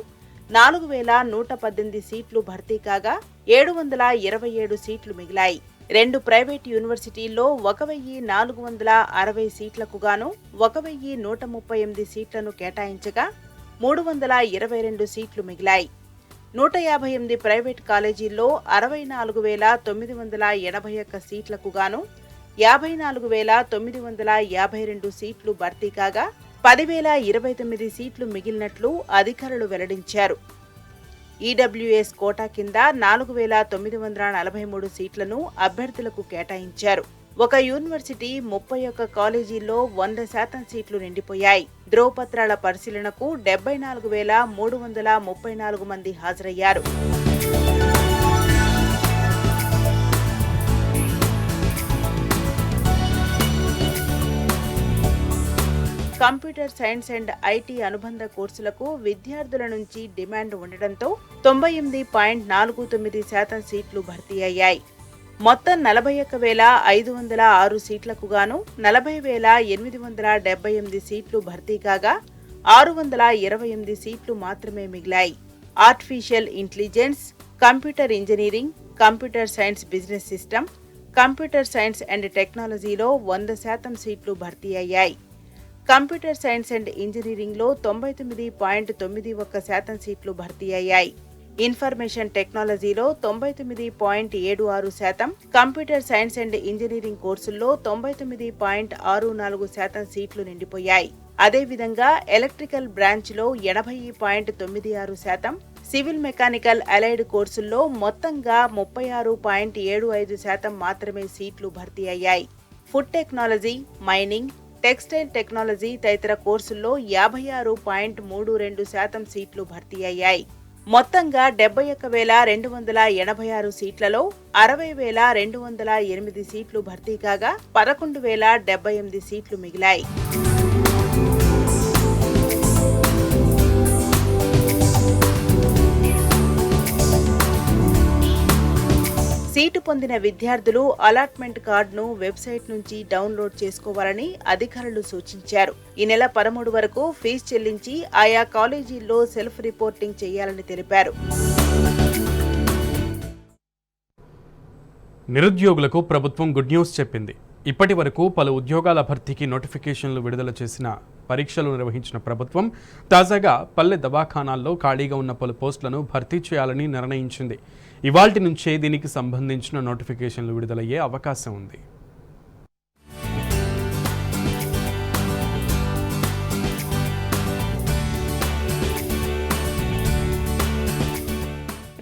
4,118 సీట్లు భర్తీ కాగా 727 సీట్లు మిగిలాయి. 2 ప్రైవేట్ యూనివర్సిటీల్లో 1,460 సీట్లకు గాను 1,138 సీట్లను కేటాయించగా 322 సీట్లు మిగిలాయి. 158 ప్రైవేట్ కాలేజీల్లో 64,981 సీట్లకు గాను 54,952 సీట్లు భర్తీ కాగా 10,029 సీట్లు మిగిలినట్లు అధికారులు వెల్లడించారు. ఈడబ్ల్యూఎస్ కోటా కింద 4,943 సీట్లను అభ్యర్థులకు కేటాయించారు. ఒక యూనివర్సిటీ 31 కాలేజీల్లో 100% సీట్లు నిండిపోయాయి. ధ్రువపత్రాల పరిశీలనకు 74,334 మంది హాజరయ్యారు. కంప్యూటర్ సైన్స్ అండ్ ఐటీ అనుబంధ కోర్సులకు విద్యార్థుల నుంచి డిమాండ్ ఉండటంతో 98.49% సీట్లు భర్తీ అయ్యాయి. మొత్తం 41,506 సీట్లకు గాను 40,878 సీట్లు భర్తీ కాగా 628 సీట్లు మాత్రమే మిగిలాయి. Artificial intelligence, computer engineering, computer science business system, computer science and టెక్నాలజీలో 100% సీట్లు భర్తీ అయ్యాయి. కంప్యూటర్ సైన్స్ అండ్ ఇంజనీరింగ్లో 99.91% సీట్లు భర్తీ అయ్యాయి. ఇన్ఫర్మేషన్ టెక్నాలజీలో 99.76%, కంప్యూటర్ సైన్స్ అండ్ ఇంజనీరింగ్ కోర్సుల్లో 99.64% సీట్లు నిండిపోయాయి. అదేవిధంగా ఎలక్ట్రికల్ బ్రాంచ్లో 80.96%, సివిల్ మెకానికల్ అలైడ్ కోర్సుల్లో మొత్తంగా 36.75% మాత్రమే సీట్లు భర్తీ అయ్యాయి. Food technology, mining, textile technology తదితర కోర్సుల్లో 56.32% సీట్లు భర్తీ అయ్యాయి. మొత్తంగా 71,286 సీట్లలో 60,208 సీట్లు భర్తీ కాగా 11,078 సీట్లు మిగిలాయి. సీటు పొందిన విద్యార్థులు అలాట్మెంట్ కార్డును వెబ్సైట్ నుంచి డౌన్లోడ్ చేసుకోవాలని అధికారులు సూచించారు. ఈ నెల 13 వరకు ఫీజు చెల్లించి ఆయా కాలేజీల్లో సెల్ఫ్ రిపోర్టింగ్ చేయాలని తెలిపారు. నిరుద్యోగులకు ప్రభుత్వం గుడ్ న్యూస్ చెప్పింది. ఇప్పటి వరకు పలు ఉద్యోగాల భర్తీకి నోటిఫికేషన్లు విడుదల చేసిన పరీక్షలు నిర్వహించిన ప్రభుత్వం తాజాగా పల్లె దవాఖానాల్లో ఖాళీగా ఉన్న పలు పోస్టులను భర్తీ చేయాలని నిర్ణయించింది. ఇవాల్టి నుంచే దీనికి సంబంధించిన నోటిఫికేషన్లు విడుదలయ్యే అవకాశం ఉంది.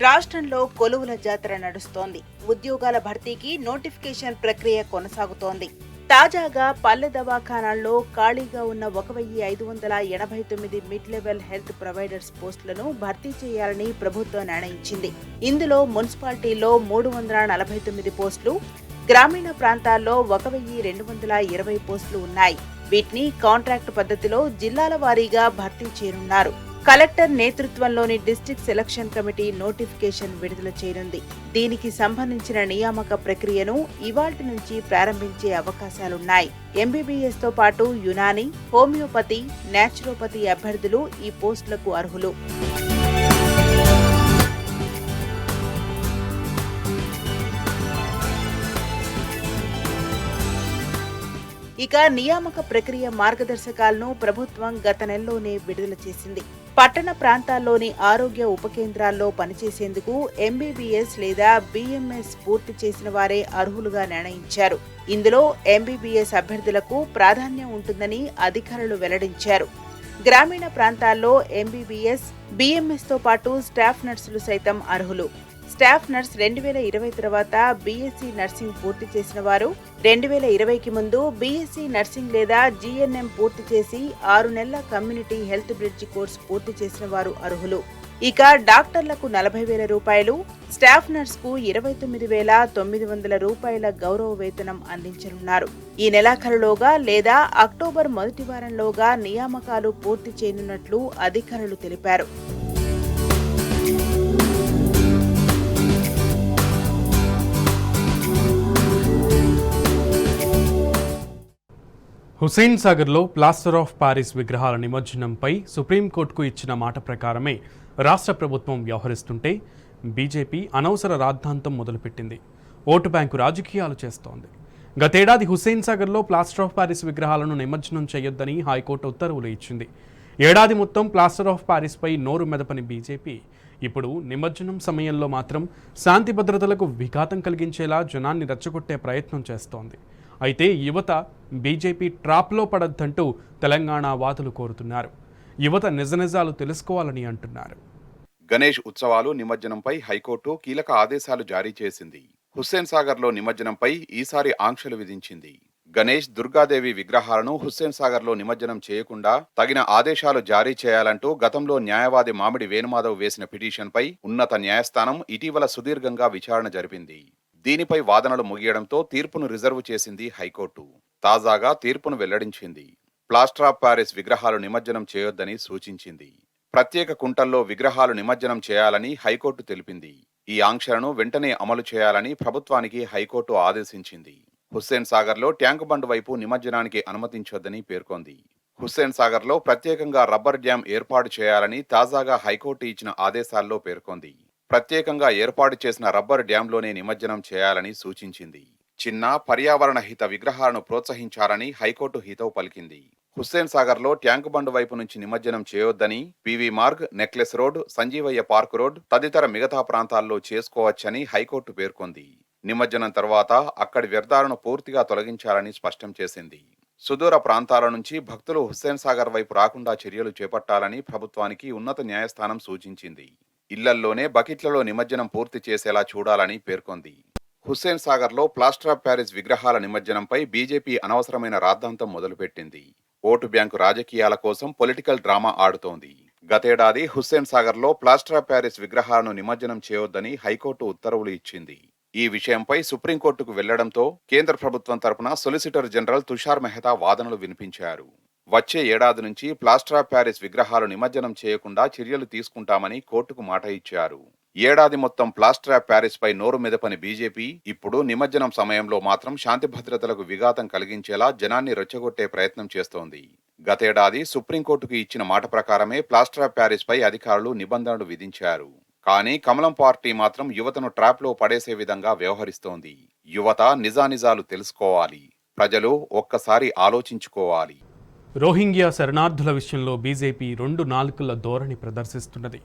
రాష్ట్రంలో కొలువుల జాతర నడుస్తోంది. ఉద్యోగాల భర్తీకి నోటిఫికేషన్ ప్రక్రియ కొనసాగుతోంది. తాజాగా పల్లె దవాఖానాల్లో ఖాళీగా ఉన్న 1589 మిడ్ లెవెల్ హెల్త్ ప్రొవైడర్స్ పోస్టులను భర్తీ చేయాలని ప్రభుత్వం నిర్ణయించింది. ఇందులో మున్సిపాలిటీలో 349 పోస్టులు, గ్రామీణ ప్రాంతాల్లో 1220 పోస్టులు ఉన్నాయి. వీటిని కాంట్రాక్ట్ పద్ధతిలో జిల్లాల వారీగా భర్తీ చేయనున్నారు. కలెక్టర్ నేతృత్వంలోని డిస్ట్రిక్ట్ సెలక్షన్ కమిటీ నోటిఫికేషన్ విడుదల చేయనుంది. దీనికి సంబంధించిన నియామక ప్రక్రియను ఇవాల్టి నుంచి ప్రారంభించే అవకాశాలున్నాయి. ఎంబీబీఎస్ తో పాటు యునానీ, హోమియోపతి, న్యాచురోపతి అభ్యర్థులు ఈ పోస్టులకు అర్హులు. ఇక నియామక ప్రక్రియ మార్గదర్శకాలను ప్రభుత్వం గత నెలలోనే విడుదల చేసింది. పట్టణ ప్రాంతాల్లోని ఆరోగ్య ఉప కేంద్రాల్లో పనిచేసేందుకు ఎంబీబీఎస్ లేదా బీఎంఎస్ పూర్తి చేసిన వారే అర్హులుగా నిర్ణయించారు. ఇందులో ఎంబీబీఎస్ అభ్యర్థులకు ప్రాధాన్యం ఉంటుందని అధికారులు వెల్లడించారు. గ్రామీణ ప్రాంతాల్లో ఎంబీబీఎస్, బీఎంఎస్ తో పాటు స్టాఫ్ నర్సులు సైతం అర్హులు. స్టాఫ్ నర్స్ 2020 తర్వాత బీఎస్సీ నర్సింగ్ పూర్తి చేసిన వారు, 2020కి ముందు బీఎస్సీ నర్సింగ్ లేదా జీఎన్ఎం పూర్తి చేసి 6 నెలల కమ్యూనిటీ హెల్త్ బ్రిడ్జ్ కోర్సు పూర్తి చేసిన వారు అర్హులు. ఇక డాక్టర్లకు 40,000 రూపాయలు, స్టాఫ్ నర్స్ కు 29,900 రూపాయల గౌరవ వేతనం అందించనున్నారు. ఈ నెలాఖరులోగా లేదా అక్టోబర్ మొదటి వారంలోగా నియామకాలు పూర్తి చేయనున్నట్లు అధికారులు తెలిపారు. హుస్సేన్ సాగర్లో ప్లాస్టర్ ఆఫ్ పారిస్ విగ్రహాల నిమజ్జనంపై సుప్రీంకోర్టుకు ఇచ్చిన మాట ప్రకారమే రాష్ట్ర ప్రభుత్వం వ్యవహరిస్తుంటే బీజేపీ అనవసర రాద్ధాంతం మొదలుపెట్టింది. ఓటు బ్యాంకు రాజకీయాలు చేస్తోంది. గతేడాది హుస్సేన్ సాగర్లో ప్లాస్టర్ ఆఫ్ పారిస్ విగ్రహాలను నిమజ్జనం చేయొద్దని హైకోర్టు ఉత్తర్వులు ఇచ్చింది. ఏడాది మొత్తం ప్లాస్టర్ ఆఫ్ పారిస్పై నోరు మెదపని బీజేపీ ఇప్పుడు నిమజ్జనం సమయంలో మాత్రం శాంతి భద్రతలకు విఘాతం కలిగించేలా జనాన్ని రెచ్చగొట్టే ప్రయత్నం చేస్తోంది. అయితే యువత బీజేపీ ట్రాప్లో పడద్దంటూ తెలంగాణ వాదులు కోరుతున్నారు. యువత నిజనిజాలు తెలుసుకోవాలని అంటున్నారు. గణేష్ ఉత్సవాలు నిమజ్జనంపై హైకోర్టు కీలక ఆదేశాలు జారీ చేసింది. హుస్సేన్ సాగర్లో నిమజ్జనంపై ఈసారి ఆంక్షలు విధించింది. గణేష్, దుర్గాదేవి విగ్రహాలను హుస్సేన్ సాగర్లో నిమజ్జనం చేయకుండా తగిన ఆదేశాలు జారీ చేయాలంటూ గతంలో న్యాయవాది మామిడి వేణుమాధవ్ వేసిన పిటిషన్పై ఉన్నత న్యాయస్థానం ఇటీవల సుదీర్ఘంగా విచారణ జరిపింది. దీనిపై వాదనలు ముగియడంతో తీర్పును రిజర్వ్ చేసింది హైకోర్టు. తాజాగా తీర్పును వెల్లడించింది. ప్లాస్టర్ ఆఫ్ పారిస్ విగ్రహాలు నిమజ్జనం చేయొద్దని సూచించింది. ప్రత్యేక కుంటల్లో విగ్రహాలు నిమజ్జనం చేయాలని హైకోర్టు తెలిపింది. ఈ ఆంక్షలను వెంటనే అమలు చేయాలని ప్రభుత్వానికి హైకోర్టు ఆదేశించింది. హుస్సేన్ సాగర్లో ట్యాంకు బండ్ వైపు నిమజ్జనానికి అనుమతించొద్దని పేర్కొంది. హుస్సేన్ సాగర్లో ప్రత్యేకంగా రబ్బర్ డ్యాం ఏర్పాటు చేయాలని తాజాగా హైకోర్టు ఇచ్చిన ఆదేశాల్లో పేర్కొంది. ప్రత్యేకంగా ఏర్పాటు చేసిన రబ్బర్ డ్యాంలోనే నిమజ్జనం చేయాలని సూచించింది. చిన్న పర్యావరణ హిత విగ్రహాలను ప్రోత్సహించాలని హైకోర్టు హితవు పలికింది. హుస్సేన్ సాగర్లో ట్యాంకు బండ్ వైపు నుంచి నిమజ్జనం చేయొద్దని PV Marg, necklace road, Sanjeevaiah park road తదితర మిగతా ప్రాంతాల్లో చేసుకోవచ్చని హైకోర్టు పేర్కొంది. నిమజ్జనం తర్వాత అక్కడి వ్యర్థాలను పూర్తిగా తొలగించాలని స్పష్టం చేసింది. సుదూర ప్రాంతాల నుంచి భక్తులు హుస్సేన్ సాగర్ వైపు రాకుండా చర్యలు చేపట్టాలని ప్రభుత్వానికి ఉన్నత న్యాయస్థానం సూచించింది. ఇళ్లల్లోనే బకెట్లలో నిమజ్జనం పూర్తి చేసేలా చూడాలని పేర్కొంది. హుస్సేన్ సాగర్లో ప్లాస్టర్ ఆఫ్ ప్యారిస్ విగ్రహాల నిమజ్జనంపై బీజేపీ అనవసరమైన రాద్ధాంతం మొదలుపెట్టింది. ఓటు బ్యాంకు రాజకీయాల కోసం పొలిటికల్ డ్రామా ఆడుతోంది. గతేడాది హుస్సేన్ సాగర్లో ప్లాస్టర్ ఆఫ్ ప్యారిస్ విగ్రహాలను నిమజ్జనం చేయొద్దని హైకోర్టు ఉత్తర్వులు ఇచ్చింది. ఈ విషయంపై సుప్రీంకోర్టుకు వెళ్లడంతో కేంద్ర ప్రభుత్వం తరపున సొలిసిటర్ జనరల్ తుషార్ మెహతా వాదనలు వినిపించారు. వచ్చే ఏడాది నుంచి ప్లాస్టర్ ఆఫ్ ప్యారిస్ విగ్రహాలు నిమజ్జనం చేయకుండా చర్యలు తీసుకుంటామని కోర్టుకు మాట ఇచ్చారు. ఏడాది మొత్తం ప్లాస్టర్ ఆఫ్ ప్యారిస్ పై నోరు మెదపని బీజేపీ ఇప్పుడు నిమజ్జనం సమయంలో మాత్రం శాంతి భద్రతలకు విఘాతం కలిగించేలా జనాన్ని రెచ్చగొట్టే ప్రయత్నం చేస్తోంది. గతేడాది సుప్రీంకోర్టుకు ఇచ్చిన మాట ప్రకారమే ప్లాస్టర్ ఆఫ్ ప్యారిస్ పై అధికారులు నిబంధనలు విధించారు. కానీ కమలం పార్టీ మాత్రం యువతను ట్రాప్లో పడేసే విధంగా వ్యవహరిస్తోంది. యువత నిజానిజాలు తెలుసుకోవాలి. ప్రజలు ఒక్కసారి ఆలోచించుకోవాలి. రోహింగ్యా శరణార్థుల విషయంలో బీజేపీ 2 నాలుకల ధోరణి ప్రదర్శిస్తున్నది.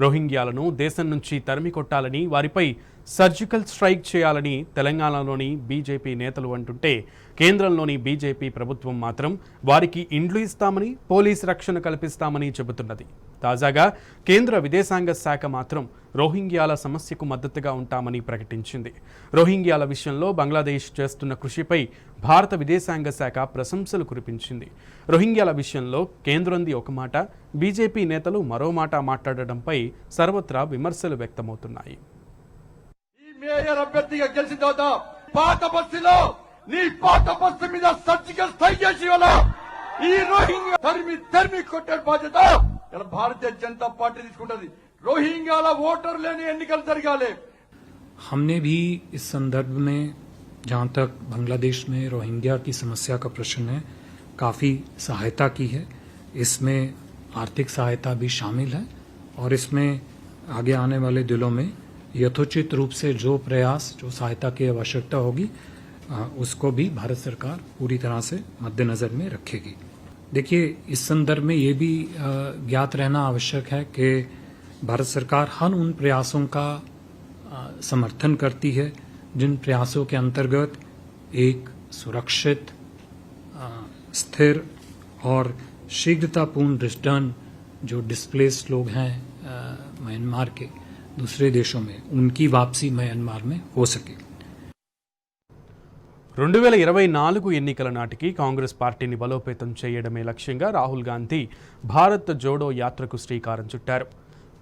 రోహింగ్యాలను దేశం నుంచి తరిమి కొట్టాలని, వారిపై సర్జికల్ స్ట్రైక్ చేయాలని తెలంగాణలోని బీజేపీ నేతలు అంటుంటే, కేంద్రంలోని బీజేపీ ప్రభుత్వం మాత్రం వారికి ఇండ్లు ఇస్తామని, పోలీస్ రక్షణ కల్పిస్తామని చెబుతున్నది. తాజాగా కేంద్ర విదేశాంగ శాఖ మాత్రం రోహింగ్యాల సమస్యకు మద్దతుగా ఉంటామని ప్రకటించింది. రోహింగ్యాల విషయంలో బంగ్లాదేశ్ చేస్తున్న కృషిపై భారత విదేశాంగ శాఖ ప్రశంసలు కురిపించింది. రోహింగ్యాల విషయంలో కేంద్రంది ఒక మాట, బీజేపీ నేతలు మరో మాట మాట్లాడడంపై సర్వత్రా విమర్శలు వ్యక్తమవుతున్నాయి. మేయర్ అభ్యర్థిగా గెలిచిన తర్వాత పాత బస్సులో నీ పాత బస్సు మీద సర్జికల్ స్ట్రైక్ చేసి ఈ రోహింగ్యా తరిమి కొట్టే బాధ్యత ఇలా భారతీయ జనతా పార్టీ తీసుకుంటది. రోహింగ్యాల ఓటర్ లేని ఎన్నికలు జరగాలి. हमने भी इस संदर्भ में, जहां तक बांग्लादेश में रोहिंग्या की समस्या का प्रश्न है, काफी सहायता की है. इसमें आर्थिक सहायता भी शामिल है और इसमें आगे आने वाले दिनों में यथोचित रूप से जो प्रयास, जो सहायता की आवश्यकता होगी, उसको भी भारत सरकार पूरी तरह से मद्देनजर में रखेगी. देखिए, इस संदर्भ में ये भी ज्ञात रहना आवश्यक है कि भारत सरकार हर उन प्रयासों का समर्थन करती है जिन प्रयासों के अंतर्गत एक सुरक्षित, स्थिर और शीघ्रतापूर्ण रिटर्न जो डिस्प्लेस्ड लोग हैं म्यांमार के दूसरे देशों में, उनकी वापसी म्यांमार में हो सके. 2024 ఎన్నికల నాటికి కాంగ్రెస్ పార్టీని బలోపేతం చేయడమే లక్ష్యంగా రాహుల్ గాంధీ భారత్ జోడో యాత్రకు శ్రీకారం చుట్టారు.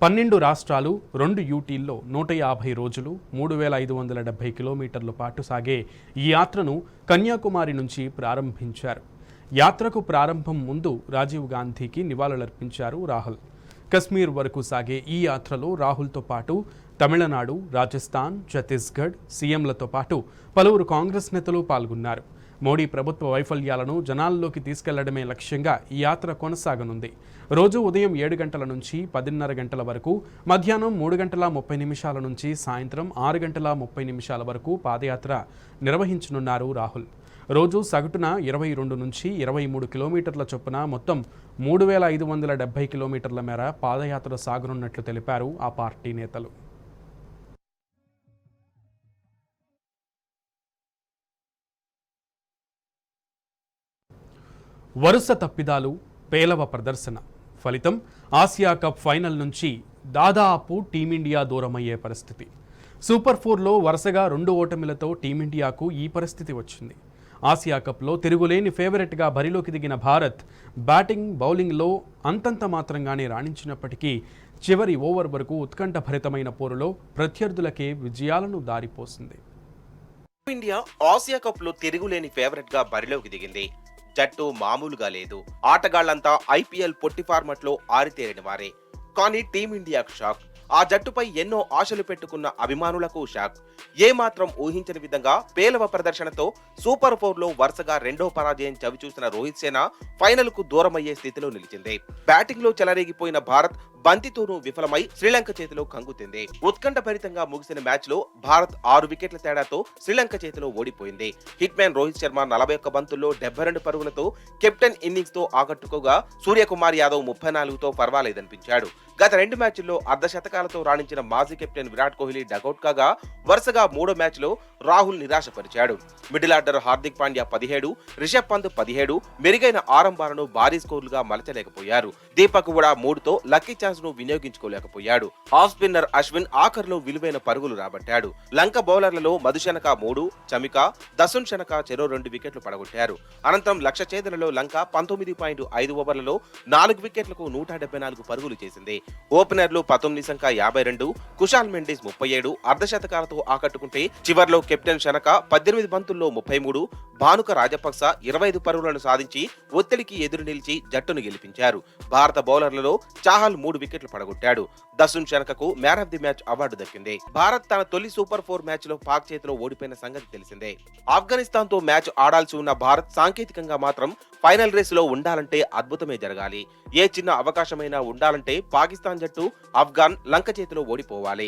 12 రాష్ట్రాలు, 2 యూటీల్లో 150 రోజులు, 3570 కిలోమీటర్ల పాటు సాగే ఈ యాత్రను కన్యాకుమారి నుంచి ప్రారంభించారు. యాత్రకు ప్రారంభం ముందు రాజీవ్ గాంధీకి నివాళులర్పించారు రాహుల్. కశ్మీర్ వరకు సాగే ఈ యాత్రలో రాహుల్తో పాటు తమిళనాడు, రాజస్థాన్, ఛత్తీస్గఢ్ సీఎంలతో పాటు పలువురు కాంగ్రెస్ నేతలు పాల్గొన్నారు. మోడీ ప్రభుత్వ వైఫల్యాలను జనాల్లోకి తీసుకెళ్లడమే లక్ష్యంగా ఈ యాత్ర కొనసాగనుంది. రోజు ఉదయం 7 గంటల నుంచి 10:30 గంటల వరకు, మధ్యాహ్నం 3 గంటల 30 నిమిషాల నుంచి సాయంత్రం 6 గంటల 30 నిమిషాల వరకు పాదయాత్ర నిర్వహించనున్నారు రాహుల్. రోజు సగటున 22 నుంచి 23 కిలోమీటర్ల చొప్పున మొత్తం 3570 కిలోమీటర్ల మేర పాదయాత్ర సాగనున్నట్లు తెలిపారు ఆ పార్టీ నేతలు. వరుస తప్పిదాలు, పేలవ ప్రదర్శన ఫలితం ఆసియా కప్ ఫైనల్ నుంచి దాదాపు టీమిండియా దూరమయ్యే పరిస్థితి. సూపర్ 4లో వరుసగా 2 ఓటమిలతో టీమిండియాకు ఈ పరిస్థితి వచ్చింది. ఆసియా కప్లో తిరుగులేని ఫేవరెట్గా బరిలోకి దిగిన భారత్ బ్యాటింగ్, బౌలింగ్లో అంతంత మాత్రంగానే రాణించినప్పటికీ చివరి ఓవర్ వరకు ఉత్కంఠభరితమైన పోరులో ప్రత్యర్థులకే విజయాలను దారిపోసింది. ఇండియా ఆసియా కప్ లో తిరుగులేని ఫేవరెట్ గా బరిలోకి దిగింది. జట్టు మామూలుగా లేదు. ఆటగాళ్లంతా ఐపీఎల్ పొట్టి ఫార్మాట్ లో ఆరితేరిన వారే. కానీ టీమిండియాకు షాక్. ఆ జట్టుపై ఎన్నో ఆశలు పెట్టుకున్న అభిమానులకు షాక్. ఏమాత్రం ఊహించని విధంగా పేలవ ప్రదర్శనతో సూపర్ 4లో వరుసగా 2వ పరాజయం చవిచూసిన రోహిత్ సేన ఫైనల్ కు దూరమయ్యే స్థితిలో నిలిచింది. బ్యాటింగ్ లో చెలరేగిపోయిన భారత్ బంతితోనూ విఫలమై శ్రీలంక చేతిలో కంగుతింది. ఉత్కంఠభరితంగా ముగిసిన మ్యాచ్ లో భారత్ 6 వికెట్ల తేడాతో శ్రీలంక చేతిలో ఓడిపోయింది. హిట్ మ్యాన్ రోహిత్ శర్మ 41 బంతుల్లో 72 పరుగులతో కెప్టెన్ ఇన్నింగ్స్ తో ఆకట్టుకోగా సూర్యకుమార్ యాదవ్ 34తో పర్వాలేదనిపించాడు. గత 2 మ్యాచ్ల్లో అర్ధశతకాలతో రాణించిన మాజీ కెప్టెన్ విరాట్ కోహ్లీ డగౌట్ కాగా వరుసగా 3వ మ్యాచ్ లో రాహుల్ నిరాశపరిచాడు. మిడిల్ ఆర్డర్ హార్దిక్ పాండ్యా 17, రిషబ్ పంత్ 17 మెరుగైన ఆరంభాలను భారీ స్కోర్లుగా మలచలేకపోయారు. దీపక్ కూడా 3తో లక్కీ ఛాన్స్ ను వినియోగించుకోలేకపోయాడు. ఆఫ్ స్పిన్నర్ అశ్విన్ ఆఖర్లో విలువైన పరుగులు రాబట్టాడు. లంక బౌలర్లలో మధుశనక 3, చమిక, దసున్ శనక చెరో 2 వికెట్లు పడగొట్టారు. అనంతరం లక్ష్య ఛేదనలో లంక 19.5 ఓవర్లలో 4 వికెట్లకు 174 పరుగులు చేసింది. ఓపెనర్లు పతుమ్ నిశంక 52, కుషాల్ మెండిస్ 37 అర్ధశతకాలతో ఆకట్టుకుంటే చివర్లో కెప్టెన్ శనక 18 బంతుల్లో 33, భానుక రాజపక్స 25 పరుగులను సాధించి ఒత్తిడికి ఎదురు నిలిచి జట్టును గెలిపించారు. భారత బౌలర్లలో చాహల్ 3 వికెట్లు పడగొట్టాడు. దసున్ శనకకు man of the match award దక్కింది. భారత్ తన తొలి సూపర్ 4 మ్యాచ్ లో పాక్ చేతిలో ఓడిపోయిన సంగతి తెలిసిందే. ఆఫ్ఘనిస్తాన్ తో మ్యాచ్ ఆడాల్సి ఉన్న భారత్ సాంకేతికంగా మాత్రం ఫైనల్ రేస్ లో ఉండాలంటే అద్భుతమే జరగాలి. ఏ చిన్న అవకాశమైనా ఉండాలంటే పాకిస్తాన్ జట్టు ఆఫ్ఘన్ లంక చేతిలో ఓడిపోవాలి.